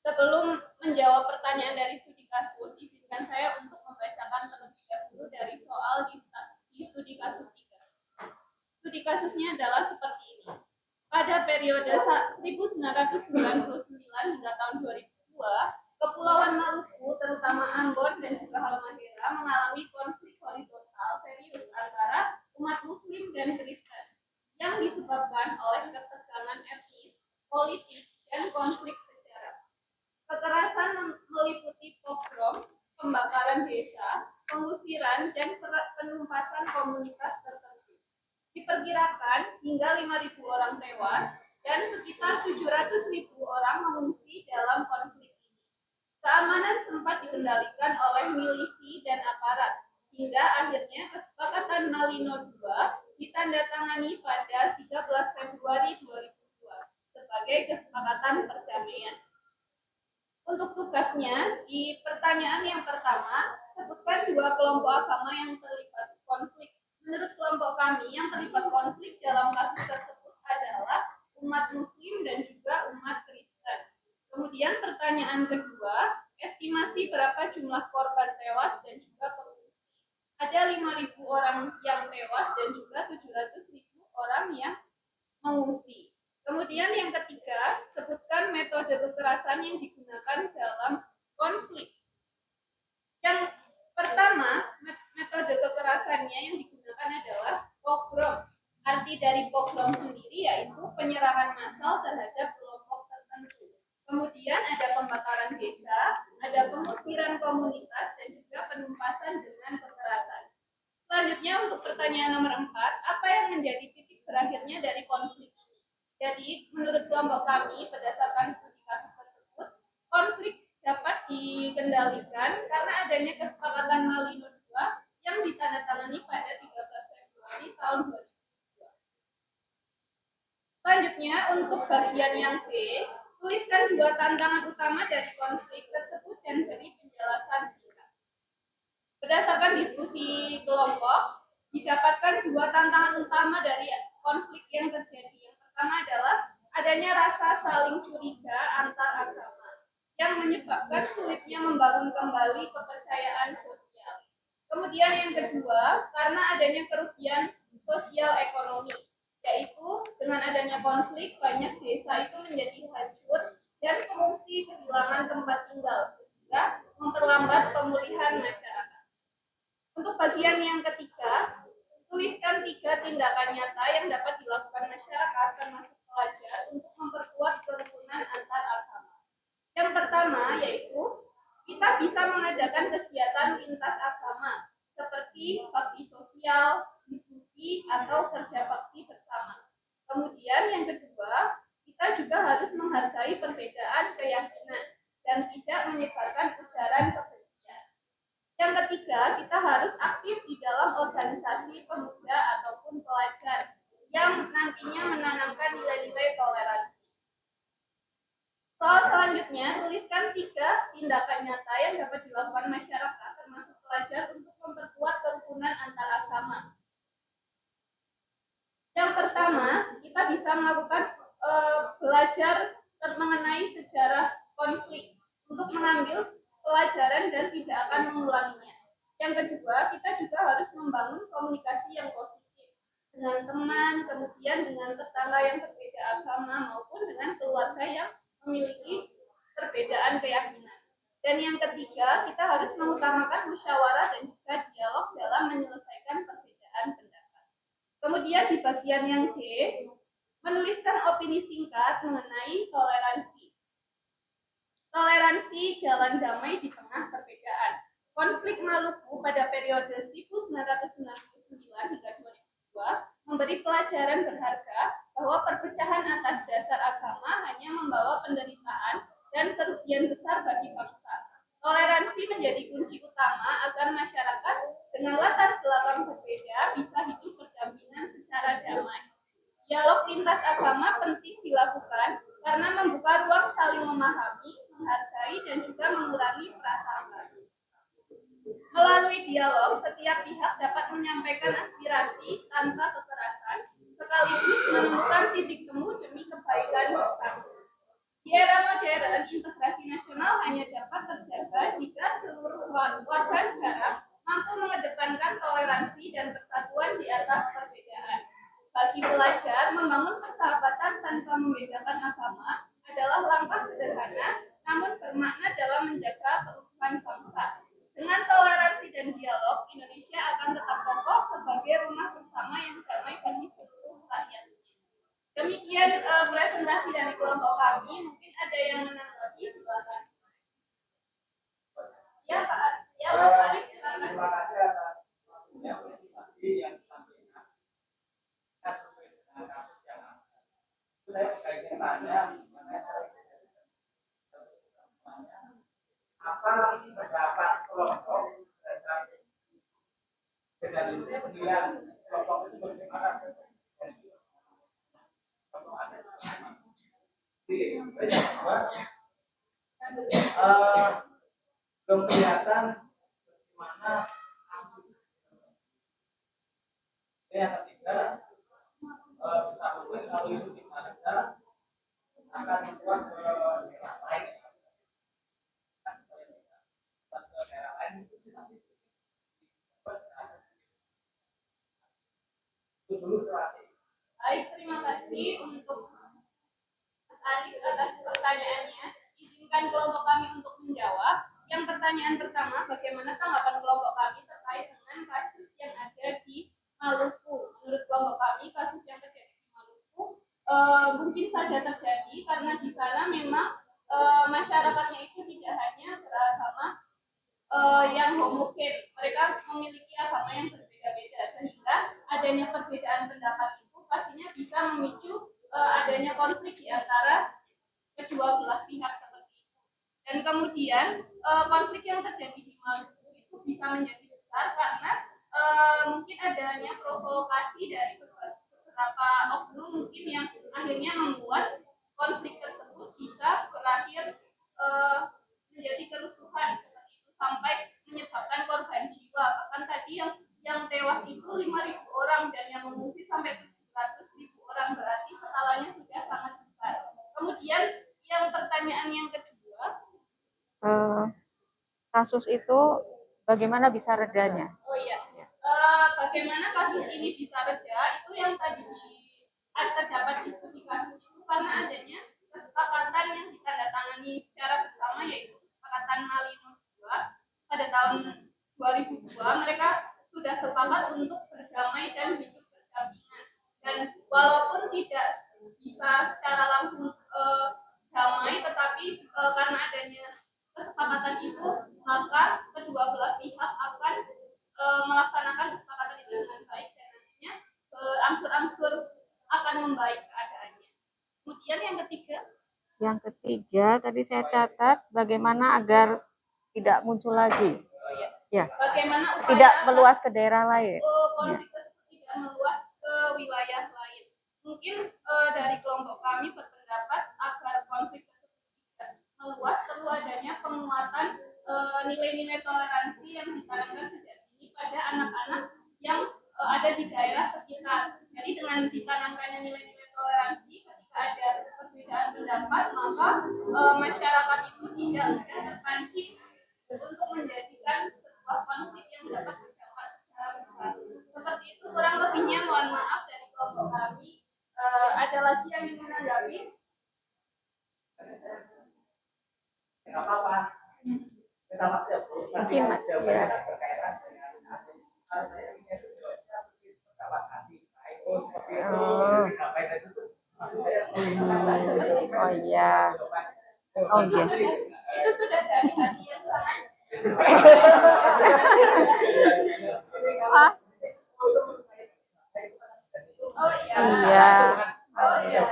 Sebelum menjawab pertanyaan dari studi kasus, izinkan saya untuk membacakan terlebih dahulu dari soal di studi kasus 3. Studi kasusnya adalah seperti ini. Pada periode 1999 hingga tahun 2002, Kepulauan Maluku, terutama Ambon dan juga Halmahera, mengalami konflik horizontal serius antara umat Muslim dan Kristen yang disebabkan oleh ketegangan etnis, politik, dan konflik sejarah. Kekerasan meliputi pogrom, pembakaran desa, pengusiran, dan penumpasan komunitas tertentu. Diperkirakan hingga 5.000 orang tewas dan sekitar 700.000 orang mengungsi dalam konflik. Keamanan sempat dikendalikan oleh milisi dan aparat, hingga akhirnya kesepakatan Malino II ditandatangani pada 13 Februari 2002 sebagai kesepakatan perdamaian. Untuk tugasnya, di pertanyaan yang pertama, sebutkan 2 kelompok agama yang terlibat konflik. Menurut kelompok kami, yang terlibat konflik dalam kasus tersebut adalah umat Muslim dan juga umat Kristen. Kemudian pertanyaan kedua, estimasi berapa jumlah korban tewas dan juga pengungsi. Ada 5.000 orang yang tewas dan juga 700.000 orang yang mengungsi. Kemudian yang ketiga, sebutkan metode kekerasan yang digunakan dalam konflik. Yang pertama, metode kekerasannya yang digunakan adalah pogrom. Arti dari pogrom sendiri yaitu penyerangan massal terhadap kelompok tertentu. Kemudian ada pembakaran desa, ada pengusiran komunitas, dan juga penumpasan dengan kekerasan. Selanjutnya untuk pertanyaan nomor 4, apa yang menjadi titik berakhirnya dari konflik ini? Jadi menurut kelompok kami, berdasarkan studi kasus tersebut, konflik dapat dikendalikan karena adanya kesepakatan Malino II yang ditandatangani pada 13 Februari tahun 2002. Selanjutnya untuk bagian yang B, tuliskan 2 tantangan utama dari konflik tersebut dan beri penjelasan singkat. Berdasarkan diskusi kelompok, didapatkan 2 tantangan utama dari rasa saling curiga antar agama yang menyebabkan sulitnya membangun kembali kepercayaan sosial. Kemudian yang kedua, karena adanya kerugian sosial ekonomi, yaitu dengan adanya konflik banyak desa itu menjadi hancur dan pengungsi kehilangan tempat tinggal sehingga memperlambat pemulihan masyarakat. Untuk bagian yang ketiga, tuliskan 3 tindakan nyata yang dapat dilakukan masyarakat termasuk pelajar untuk memperkuat kerukunan antar agama. Yang pertama yaitu kita bisa mengadakan kegiatan lintas agama seperti bakti sosial, diskusi, atau kerja bakti bersama. Kemudian yang kedua, kita juga harus menghargai perbedaan keyakinan dan tidak menyebarkan ujaran kebencian. Yang ketiga, kita harus aktif di dalam organisasi pemuda ataupun pelajar yang nantinya menanamkan nilai-nilai toleransi. Soal selanjutnya, tuliskan 3 tindakan nyata yang dapat dilakukan masyarakat termasuk pelajar untuk memperkuat kerukunan antar agama. Yang pertama, kita bisa melakukan belajar mengenai sejarah konflik untuk mengambil pelajaran dan tidak akan mengulanginya. Yang kedua, kita juga harus membangun komunikasi yang positif dengan teman, kemudian dengan tetangga yang berbeda agama maupun dengan keluarga yang memiliki perbedaan keyakinan. Dan yang ketiga, kita harus mengutamakan musyawarah dan juga dialog dalam menyelesaikan perbedaan pendapat. Kemudian di bagian yang D, menuliskan opini singkat mengenai toleransi. Toleransi jalan damai di tengah perbedaan. Konflik Maluku pada periode 1999 hingga 2002 memberi pelajaran berharga bahwa perpecahan atas dasar agama hanya membawa penderitaan dan kerugian besar bagi bangsa. Toleransi menjadi kunci utama agar masyarakat dengan latar belakang berbeda bisa hidup berdampingan secara damai. Dialog lintas agama penting dilakukan karena membuka ruang saling memahami, menghargai, dan juga mengurangi prasangka. Melalui dialog, setiap pihak dapat menyampaikan aspirasi tanpa kekerasan, sekaligus menemukan titik temu demi kebaikan bersama. Di era modern, integrasi nasional hanya dapat terjaga jika seluruh warga negara mampu mengedepankan toleransi dan persatuan di atas perbedaan. Bagi pelajar, membangun persahabatan tanpa membedakan agama adalah langkah sederhana, namun bermakna dalam menjaga keutuhan bangsa. Dengan toleransi dan dialog, Indonesia akan tetap kokoh sebagai rumah bersama yang damai bagi seluruh rakyatnya. Demikian presentasi dari kelompok kami. Mungkin ada yang menanggapi, silakan. Ya Pak, ya Mas Arif, silakan. Terima kasih atas yang tadi yang disampaikan. Sesuai dengan kasus yang ada. Saya juga ingin tanya apa pendapat kelompok dengan kemudian kelompok itu bagaimana? Belum kelihatan bagaimana yang ketiga bisa mungkin kalau itu tidak ada akan membuat ke daerah lain itu dulu terakhir. Baik, terima kasih untuk Mas Arif atas pertanyaannya. Izinkan kelompok kami untuk menjawab. Yang pertanyaan pertama, bagaimana tanggapan kelompok kami terkait dengan kasus yang ada di Maluku? Menurut kelompok kami, kasus yang terjadi di Maluku mungkin saja terjadi karena di sana memang masyarakatnya itu tidak hanya beragama yang homogen, mereka memiliki agama yang berbeda-beda, sehingga adanya perbedaan pendapat itu pastinya bisa memicu adanya konflik di antara kedua belah pihak seperti itu. Dan kemudian konflik yang terjadi di Maluku itu bisa menjadi besar karena mungkin adanya provokasi dari beberapa oknum mungkin yang akhirnya membuat konflik tersebut bisa berakhir menjadi kerusuhan seperti itu sampai menyebabkan korban jiwa. Bahkan tadi yang tewas itu 5.000 orang dan yang mengungsi sampai 700.000 orang, berarti skalanya sudah sangat besar. kasus itu bagaimana bisa redanya? Oh iya. Bagaimana kasus ini bisa reda itu yang tadi terdapat di studi kasus itu karena adanya kesepakatan yang ditandatangani secara bersama yaitu kesepakatan Malino II pada tahun 2002. Mereka sudah sepakat untuk berdamai dan hidup berdampingan, dan walaupun tidak bisa secara langsung damai, tetapi karena adanya kesepakatan itu maka kedua belah pihak akan melaksanakan kesepakatan itu dengan baik dan nantinya angsur-angsur akan membaik keadaannya. Kemudian Yang ketiga tadi saya catat bagaimana agar tidak muncul lagi. Ya, bagaimana upaya tidak meluas ke daerah lain. konflik tersebut tidak meluas ke wilayah lain. Mungkin dari kelompok kami berpendapat agar konflik tersebut tidak meluas, perlu adanya penguatan nilai-nilai toleransi yang ditanamkan sejak dini pada anak-anak yang ada di daerah sekitar. Jadi dengan ditanamkannya nilai-nilai toleransi, ketika ada perbedaan pendapat, maka masyarakat itu tidak mudah terpancing untuk menjadikan sebuah konflik yang dapat berdampak secara besar. Seperti itu kurang lebihnya, mohon maaf dari kelompok kami. Ada lagi yang ingin menanggapi? Tidak apa-apa. Kita masih ya, Bu. Tadi Mungkin, ada ya. berkaitan dengan asing. Saya ingin pendapat hati. Nah, itu seperti itu. Oh. Disampaikan itu. Maksud saya seperti itu. Oh iya. Oh iya. Itu sudah dari hati yang sangat. Ah, Oh iya. iya. Oh iya.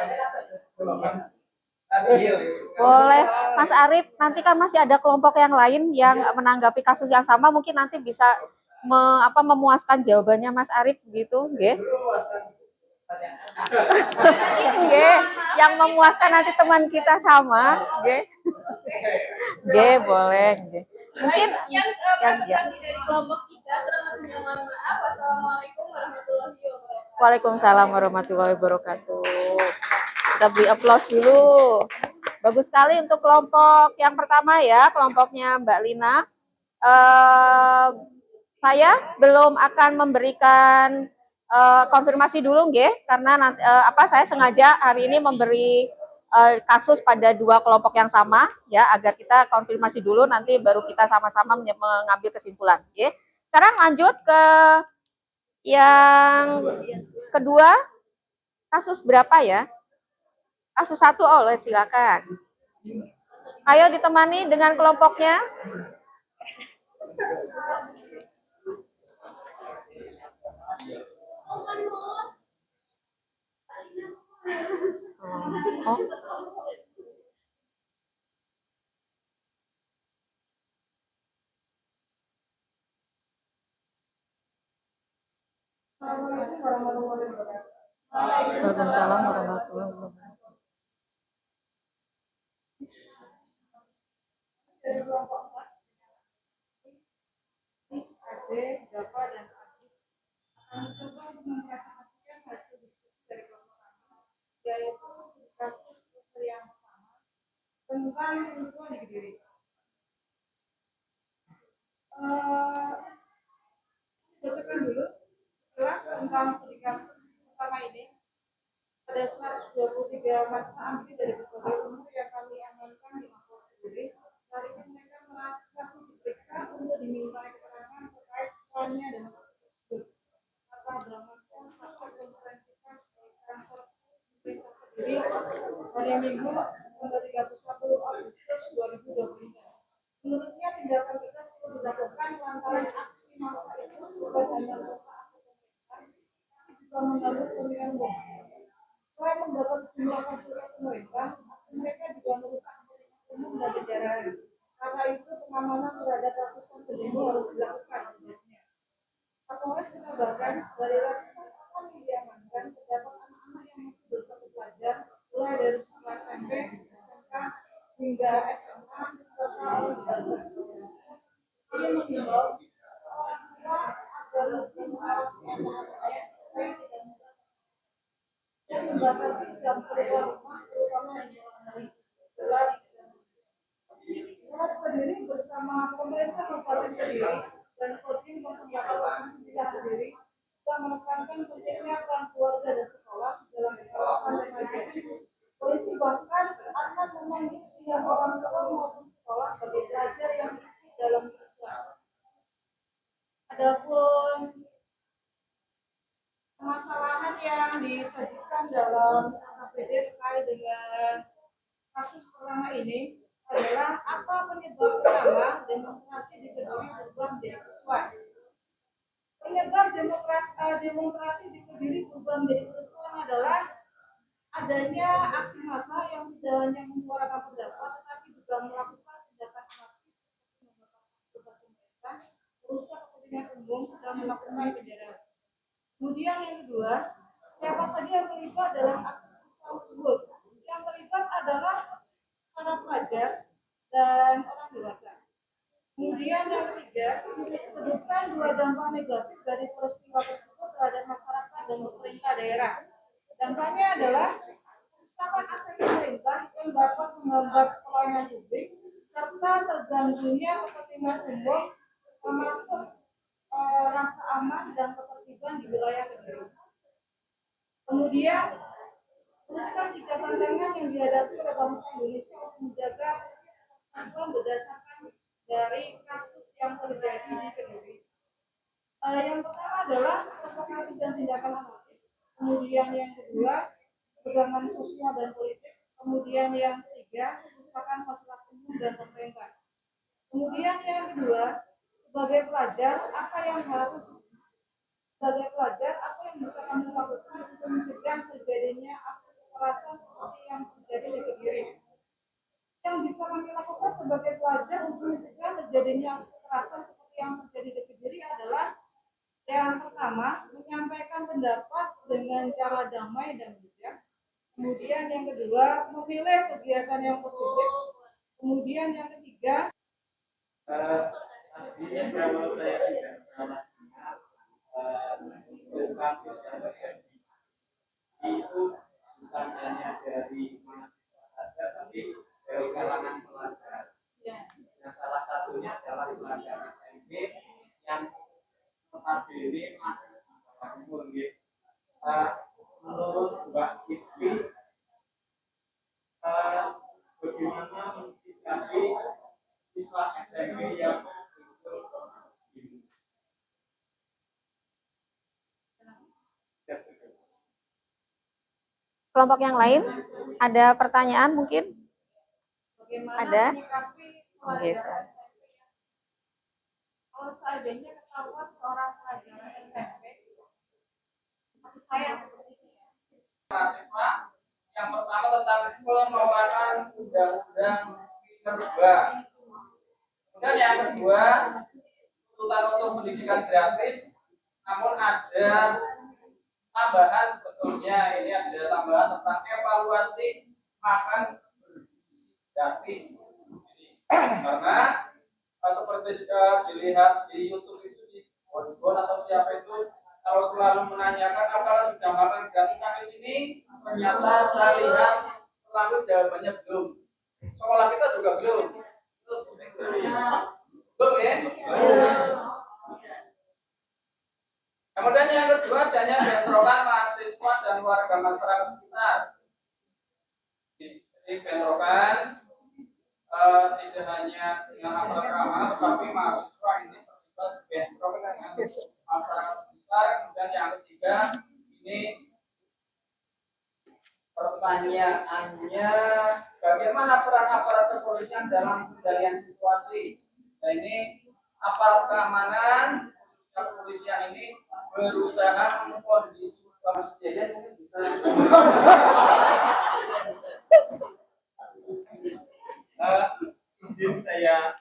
Boleh, Mas Arif. Nanti kan masih ada kelompok yang lain yang menanggapi kasus yang sama. Mungkin nanti bisa memuaskan jawabannya Mas Arif gitu, nggih. Nggih, yang memuaskan nanti teman kita sama, nggih. Nggih, boleh, nggih. Mungkin yang ya. presentasi dari kelompok kita terlebih mohon maaf. Wassalamualaikum warahmatullahi wabarakatuh. Waalaikumsalam warahmatullahi wabarakatuh. Kita beri aplaus dulu. Bagus sekali untuk kelompok yang pertama ya, kelompoknya Mbak Lina. Saya belum akan memberikan konfirmasi dulu, nggih, karena nanti, saya sengaja hari ini memberi kasus pada dua kelompok yang sama, ya, agar kita konfirmasi dulu, nanti baru kita sama-sama mengambil kesimpulan. Nggih. Sekarang lanjut ke yang kedua, kasus berapa ya? Kasus 1, silakan. Ayo ditemani dengan kelompoknya. Oh. Waalaikumsalam warahmatullahi wabarakatuh. Ade, Java, dan Agis akan mencoba untuk mempresentasikan hasil diskusi dari kelompok kami, yaitu kasus studi yang pertama tentang kerusuhan di Kediri. Bacakan dulu kelas tentang studi kasus pertama ini. Ada 123 masa aksi dari berbagai umur yang kami amankan di Mapolres Kediri. Saat ini mereka masih diperiksa untuk dimintai keterangan terkait perannya dan telah beramalkan fakta konferensi pers kantor pemerintah Kediri pada Minggu tanggal 31 Agustus 2023. Menurutnya tindakan tegas perlu dilakukan lantaran aksi massa itu bukan hanya merupakan pemerintah, tapi juga mengganggu pemilihan umum. Selain mendapat sejumlah fasilitas pemerintah, aksi mereka juga merusak fasilitas umum dan jajaran. Karena itu pengamanan terhadap ratusan pendemo harus dilakukan tugasnya. Kapolres mengabarkan dari ratusan orang yang diamankan terdapat anak-anak yang masih bersatu pelajar, mulai dari sekolah SMP, SMK hingga SMA serta orang dewasa. Ini mengimbau orang tua agar lebih mengawasi anak-anaknya supaya tidak mudah dan membatasi jam keluar rumah terutama di malam hari. Jelas Polres Kediri bersama pemerintah Kabupaten Kediri dan Kodim 08 Kediri telah menekankan pentingnya peran keluarga dan sekolah dalam pengawasan remaja. Polisi bahkan akan memanggil pihak orang tua maupun sekolah bagi pelajar yang dalam kerusuhan. Adapun permasalahan yang disajikan dalam KPD terkait dengan kasus pertama ini adalah apa penyebab utama demonstrasi di Kediri berubah menjadi kerusuhan. Penyebab demonstrasi di Kediri berubah menjadi kerusuhan adalah adanya aksi massa yang tidak hanya menyuarakan pendapat tetapi juga melakukan tindakan anarkis seperti membakar fasilitas pemerintah, merusak kepentingan umum dan melakukan penjara. Kemudian yang kedua, siapa saja yang terlibat dalam aksi tersebut? Yang terlibat adalah para pelajar dan orang dewasa. Kemudian yang ketiga, sebutkan dua dampak negatif dari peristiwa tersebut terhadap masyarakat dan pemerintah daerah. Dampaknya adalah kerusakan aset pemerintah yang dapat menghambat pelayanan publik serta terganggunya kepentingan umum termasuk rasa aman dan ketertiban di wilayah Kediri. Kemudian teruskan 3 tantangan yang dihadapi oleh bangsa Indonesia untuk menjaga persatuan berdasarkan dari kasus yang terjadi di Kediri. Yang pertama adalah provokasi dan tindakan anarkis. Kemudian yang kedua, ketegangan sosial dan politik. Kemudian yang ketiga, kerusakan fasilitas umum dan pemerintah. Kemudian yang kedua, sebagai pelajar apa yang bisa kami lakukan untuk mencegah terjadinya aksi kekerasan seperti yang terjadi di Kediri? Yang bisa kami lakukan sebagai pelajar untuk mencegah terjadinya aksi kekerasan seperti yang terjadi di Kediri adalah yang pertama, menyampaikan pendapat dengan cara damai dan bijak. Kemudian yang kedua, memilih kegiatan yang positif. Kemudian yang ketiga, Tadi kalau saya tidak salah ingat, untuk kasus yang terjadi itu bukan hanya dari mahasiswa saja, tapi dari kalangan pelajar. Yang salah satunya adalah pelajar SMP yang notabene masih di bawah umur. Menurut Mbak Iswi, bagaimana mensikapi siswa SMP yang Kelompok yang lain ada pertanyaan mungkin? bagaimana Ada? menyikapi Oke, pelajar SMP kalau seandainya ketahuan seorang pelajar SMP seperti saya seperti ini ya. mahasiswa yang pertama tentang penolakan undang-undang minerba. Kemudian yang kedua tuntutan untuk pendidikan gratis, namun ada tambahan sebetulnya ini ada tambahan tentang evaluasi makan bergizi gratis. Karena seperti dilihat di YouTube itu di Bonbon atau siapa itu kalau selalu menanyakan apakah sudah makan gratis sampai sini, ternyata saya lihat selalu jawabannya belum. Sekolah kita juga belum. Belum ya? Kemudian yang kedua adanya bentrokan mahasiswa dan warga masyarakat sekitar. Jadi bentrokan tidak hanya dengan aparat keamanan, tetapi mahasiswa ini terlibat bentrok dengan masyarakat sekitar. Kemudian yang ketiga ini pertanyaannya bagaimana peran aparat kepolisian dalam kendalian situasi. Nah ini aparat keamanan kepolisian ini berusaha mengkondisikan kejadian mungkin bisa izin saya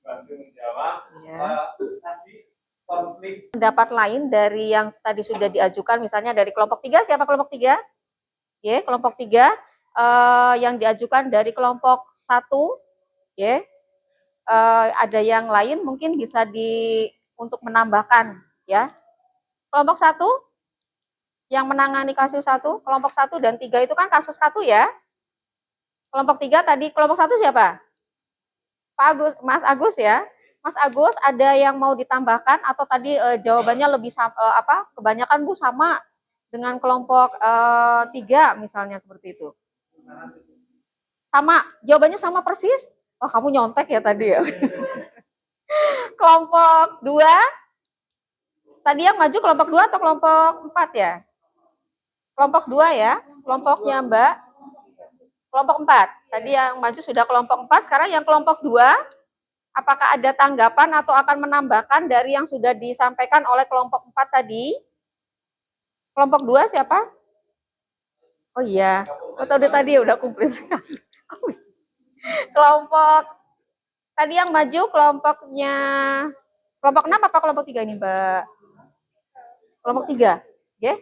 bantu menjawab. Tadi konflik Pendapat lain dari yang tadi sudah diajukan, misalnya dari kelompok 3, siapa kelompok 3? Ya, kelompok 3 yang diajukan dari kelompok 1, ya. Ada yang lain mungkin bisa untuk menambahkan, ya. Kelompok 1 yang menangani kasus 1, kelompok 1 dan 3 itu kan kasus 1 ya. Kelompok 3 tadi, kelompok 1 siapa? Pak Agus, Mas Agus ya. Mas Agus, ada yang mau ditambahkan atau tadi jawabannya lebih apa? Kebanyakan Bu sama dengan kelompok 3 misalnya seperti itu. Sama, jawabannya sama persis. Oh, kamu nyontek ya tadi ya. Kelompok 2, tadi yang maju kelompok 2 atau kelompok 4 ya? Kelompok 2 ya, kelompoknya Mbak. Kelompok 4, tadi yang maju sudah kelompok 4, sekarang yang kelompok 2, apakah ada tanggapan atau akan menambahkan dari yang sudah disampaikan oleh kelompok 4 tadi? Kelompok 2 siapa? Oh iya, tadi udah kumplit. Kelompok tadi yang maju kelompoknya kelompok 6 apa kelompok 3 ini, Mbak? Kelompok 3. Oke.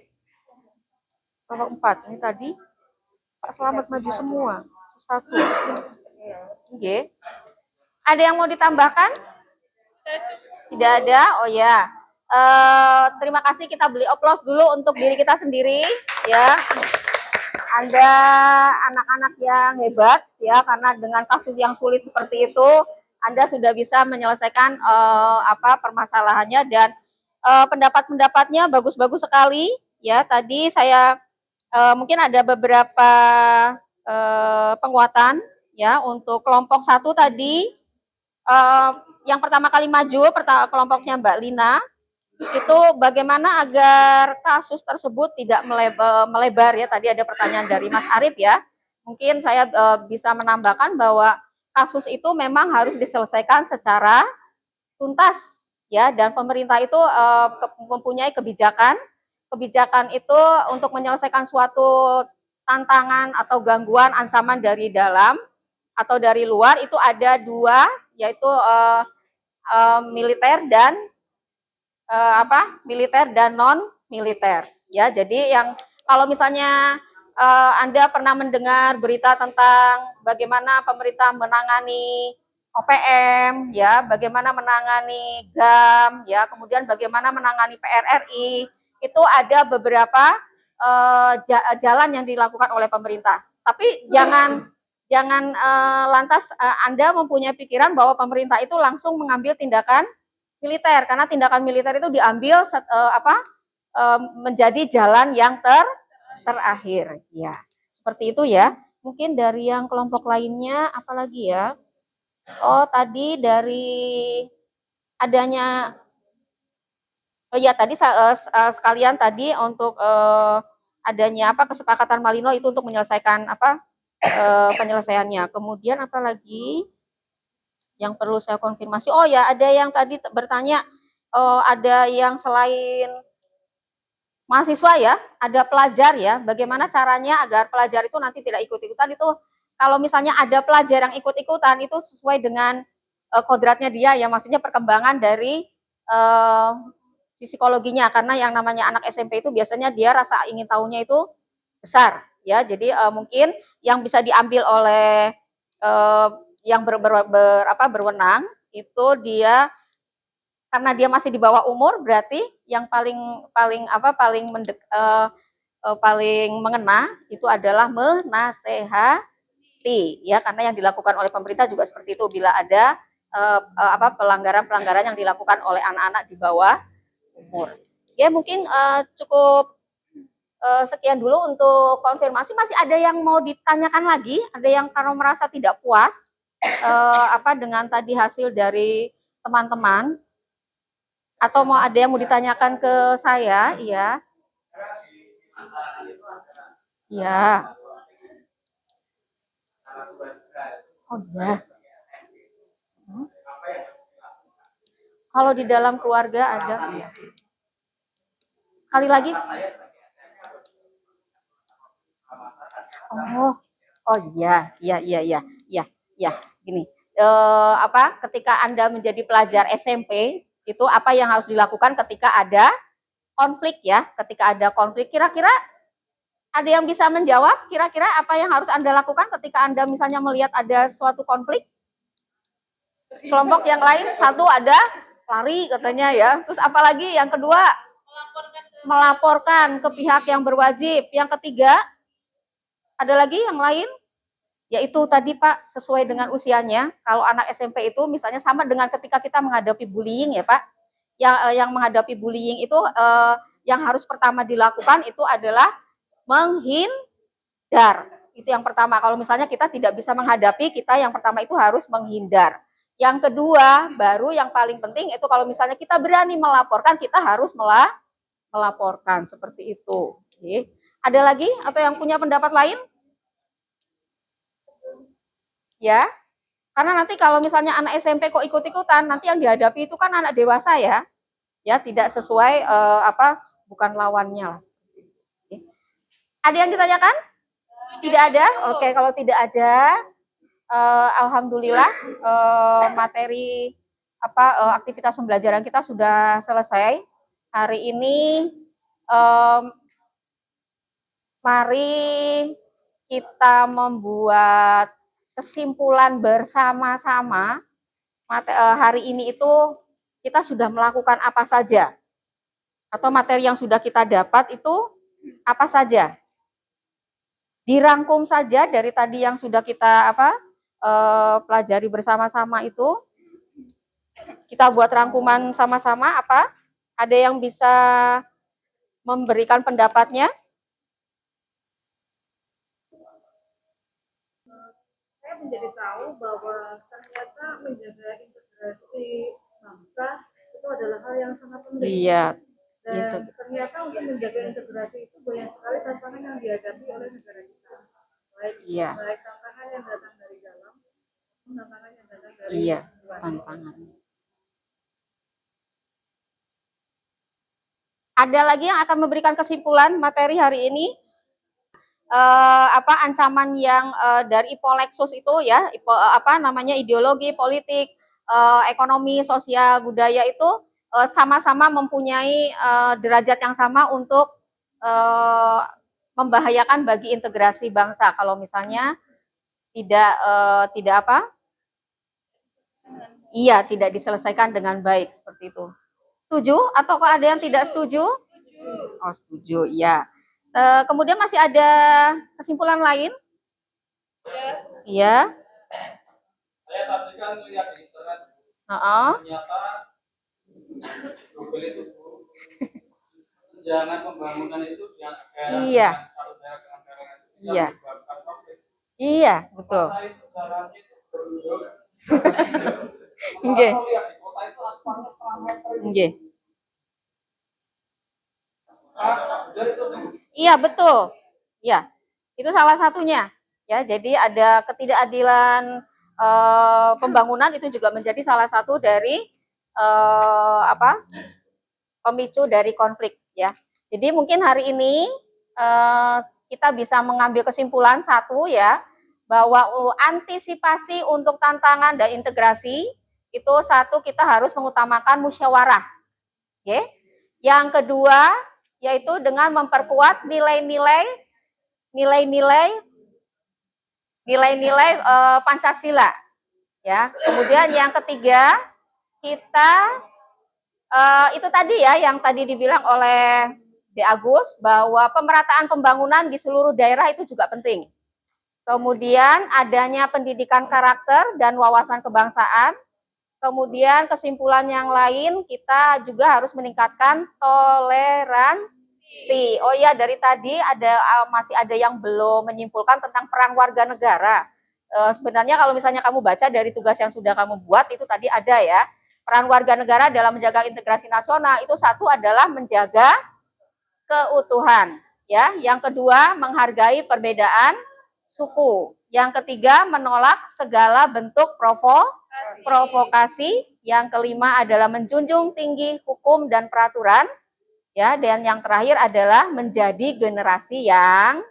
Kelompok 4. Ini tadi Pak Selamat maju semua. Satu. Oke. Ada yang mau ditambahkan? Tidak ada. Oh ya. Terima kasih, kita beli aplaus dulu untuk diri kita sendiri ya. Anda anak-anak yang hebat ya, karena dengan kasus yang sulit seperti itu Anda sudah bisa menyelesaikan permasalahannya, dan pendapat-pendapatnya bagus-bagus sekali ya. Tadi saya mungkin ada beberapa penguatan ya untuk kelompok 1 tadi. Yang pertama kali maju kelompoknya Mbak Lina, itu bagaimana agar kasus tersebut tidak melebar ya. Tadi ada pertanyaan dari Mas Arif ya. Mungkin saya bisa menambahkan bahwa kasus itu memang harus diselesaikan secara tuntas ya, dan pemerintah itu mempunyai kebijakan itu untuk menyelesaikan suatu tantangan atau gangguan ancaman dari dalam atau dari luar, itu ada 2, yaitu militer dan militer dan non militer ya. Jadi yang kalau misalnya Anda pernah mendengar berita tentang bagaimana pemerintah menangani OPM ya, bagaimana menangani GAM ya, kemudian bagaimana menangani PRRI, itu ada beberapa jalan yang dilakukan oleh pemerintah. Tapi jangan lantas Anda mempunyai pikiran bahwa pemerintah itu langsung mengambil tindakan militer, karena tindakan militer itu diambil menjadi jalan yang terakhir ya. Seperti itu ya. Mungkin dari yang kelompok lainnya apalagi ya? Oh, tadi dari adanya tadi sekalian tadi untuk adanya kesepakatan Malino itu untuk menyelesaikan penyelesaiannya. Kemudian apalagi yang perlu saya konfirmasi? Oh ya, ada yang tadi bertanya, ada yang selain mahasiswa ya, ada pelajar ya, bagaimana caranya agar pelajar itu nanti tidak ikut-ikutan. Itu kalau misalnya ada pelajar yang ikut-ikutan, itu sesuai dengan kodratnya dia ya, maksudnya perkembangan dari psikologinya, karena yang namanya anak SMP itu biasanya dia rasa ingin tahunya itu besar ya. Jadi mungkin yang bisa diambil oleh yang berwenang itu dia, karena dia masih di bawah umur, berarti yang paling mengena itu adalah menasehati ya, karena yang dilakukan oleh pemerintah juga seperti itu bila ada pelanggaran-pelanggaran yang dilakukan oleh anak-anak di bawah umur. Ya mungkin cukup sekian dulu untuk konfirmasi. Masih ada yang mau ditanyakan lagi? Ada yang kalau merasa tidak puas dengan tadi hasil dari teman-teman, atau mau ada yang mau ditanyakan ke saya? Iya. Iya. Oh ya. Kalau di dalam keluarga ada. Ya. Sekali lagi. Oh iya. Gini. Ketika Anda menjadi pelajar SMP, itu apa yang harus dilakukan ketika ada konflik ya? Ketika ada konflik, kira-kira ada yang bisa menjawab? Kira-kira apa yang harus Anda lakukan ketika Anda misalnya melihat ada suatu konflik? Kelompok yang lain, satu ada lari katanya ya. Terus apalagi yang kedua? Melaporkan ke pihak yang berwajib. Yang ketiga, ada lagi yang lain? Yaitu tadi Pak, sesuai dengan usianya. Kalau anak SMP itu misalnya sama dengan ketika kita menghadapi bullying ya Pak. Yang menghadapi bullying itu yang harus pertama dilakukan itu adalah menghindar. Itu yang pertama. Kalau misalnya kita tidak bisa menghadapi, kita yang pertama itu harus menghindar. Yang kedua, baru yang paling penting itu kalau misalnya kita berani melaporkan, kita harus melaporkan seperti itu. Oke. Ada lagi atau yang punya pendapat lain? Ya, karena nanti kalau misalnya anak SMP kok ikut-ikutan, nanti yang dihadapi itu kan anak dewasa ya tidak sesuai bukan lawannya lah. Oke. Ada yang ditanyakan? Tidak ada? Oke, kalau tidak ada, alhamdulillah materi aktivitas pembelajaran kita sudah selesai. Hari ini mari kita membuat kesimpulan bersama-sama. Hari ini itu kita sudah melakukan apa saja, atau materi yang sudah kita dapat itu apa saja. Dirangkum saja dari tadi yang sudah kita pelajari bersama-sama itu. Kita buat rangkuman sama-sama apa? Ada yang bisa memberikan pendapatnya? Saya menjadi tahu bahwa ternyata menjaga integrasi bangsa itu adalah hal yang sangat penting. Iya. Dan ternyata untuk menjaga integrasi itu banyak sekali tantangan yang dihadapi oleh negara kita. Baik tantangan yang datang dari dalam maupun tantangan yang datang dari luar. Tantangan. Ada lagi yang akan memberikan kesimpulan materi hari ini? Ancaman yang dari Ipolexus itu ya, ideologi, politik, ekonomi, sosial, budaya itu sama-sama mempunyai derajat yang sama untuk membahayakan bagi integrasi bangsa kalau misalnya tidak diselesaikan dengan baik seperti itu. Setuju? Atau kok ada yang tidak setuju? Oh, setuju, ya. Kemudian masih ada kesimpulan lain? Iya. Saya tadi kan lihat di internet, ternyata Google itu tunjangan pembangunan itu Iya. Iya, betul. Nggih. Nggih. Iya, betul. Ya, itu salah satunya. Ya, jadi ada ketidakadilan pembangunan itu juga menjadi salah satu dari pemicu dari konflik ya. Jadi mungkin hari ini kita bisa mengambil kesimpulan satu ya, bahwa antisipasi untuk tantangan dan integrasi itu satu, kita harus mengutamakan musyawarah. Oke. Yang kedua yaitu dengan memperkuat nilai-nilai Pancasila ya. Kemudian yang ketiga, kita itu tadi ya yang tadi dibilang oleh De Agus bahwa pemerataan pembangunan di seluruh daerah itu juga penting. Kemudian adanya pendidikan karakter dan wawasan kebangsaan. Kemudian kesimpulan yang lain, kita juga harus meningkatkan toleransi. Oh iya, dari tadi masih ada yang belum menyimpulkan tentang peran warga negara. Sebenarnya kalau misalnya kamu baca dari tugas yang sudah kamu buat itu tadi ada ya, peran warga negara dalam menjaga integrasi nasional itu satu adalah menjaga keutuhan, ya. Yang kedua, menghargai perbedaan suku. Yang ketiga, menolak segala bentuk provokasi. Yang kelima adalah menjunjung tinggi hukum dan peraturan. Ya, dan yang terakhir adalah menjadi generasi yang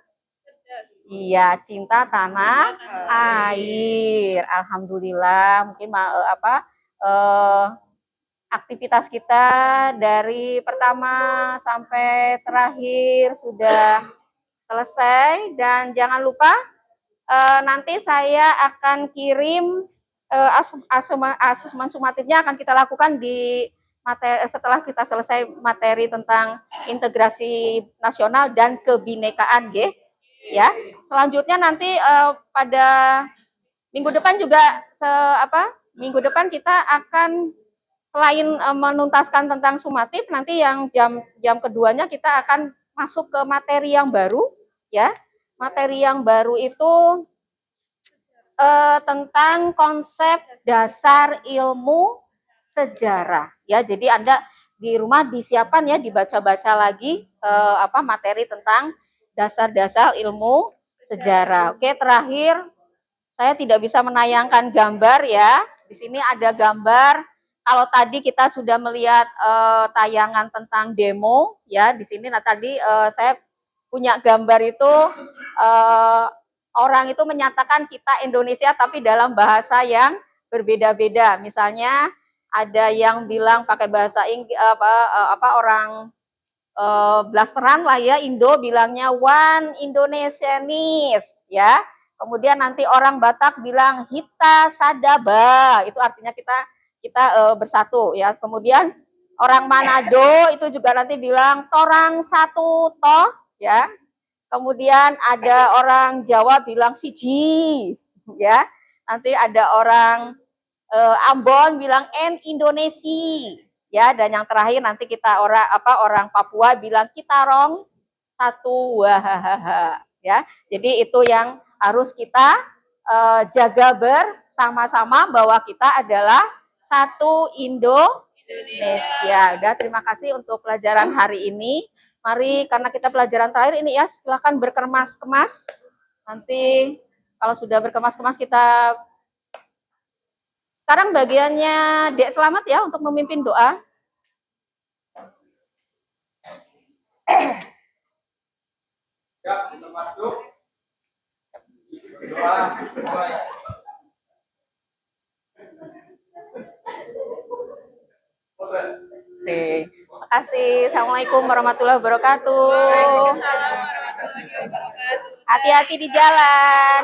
cinta tanah air. Alhamdulillah, mungkin aktivitas kita dari pertama sampai terakhir sudah selesai, dan jangan lupa nanti saya akan kirim asesmen sumatifnya akan kita lakukan di setelah kita selesai materi tentang integrasi nasional dan kebinekaan, Ya, selanjutnya nanti pada minggu depan juga minggu depan kita akan selain menuntaskan tentang sumatif, nanti yang jam keduanya kita akan masuk ke materi yang baru, ya. Materi yang baru itu tentang konsep dasar ilmu sejarah, ya. Jadi Anda di rumah disiapkan ya, dibaca-baca lagi materi tentang dasar-dasar ilmu sejarah. Oke, terakhir saya tidak bisa menayangkan gambar ya. Di sini ada gambar. Kalau tadi kita sudah melihat tayangan tentang demo ya, di sini tadi saya punya gambar itu orang itu menyatakan kita Indonesia tapi dalam bahasa yang berbeda-beda. Misalnya ada yang bilang pakai bahasa Inggris orang blasteran lah ya, Indo bilangnya one Indonesianis ya. Kemudian nanti orang Batak bilang hita sadaba, itu artinya kita bersatu ya. Kemudian orang Manado itu juga nanti bilang torang satu toh ya. Kemudian ada orang Jawa bilang siji ya. Nanti ada orang Ambon bilang en Indonesi ya, dan yang terakhir nanti kita orang Papua bilang kita rong satu wahahaha ya. Jadi itu yang harus kita jaga bersama-sama bahwa kita adalah satu Indonesia. Udah, terima kasih untuk pelajaran hari ini. Mari, karena kita pelajaran terakhir ini ya, silahkan berkemas-kemas. Nanti kalau sudah berkemas-kemas kita sekarang bagiannya Dek Selamat ya untuk memimpin doa. Ya, kita masuk. Doa, mulai. Terima kasih. Assalamualaikum warahmatullahi wabarakatuh. Waalaikumsalam warahmatullahi wabarakatuh. Hati-hati di jalan.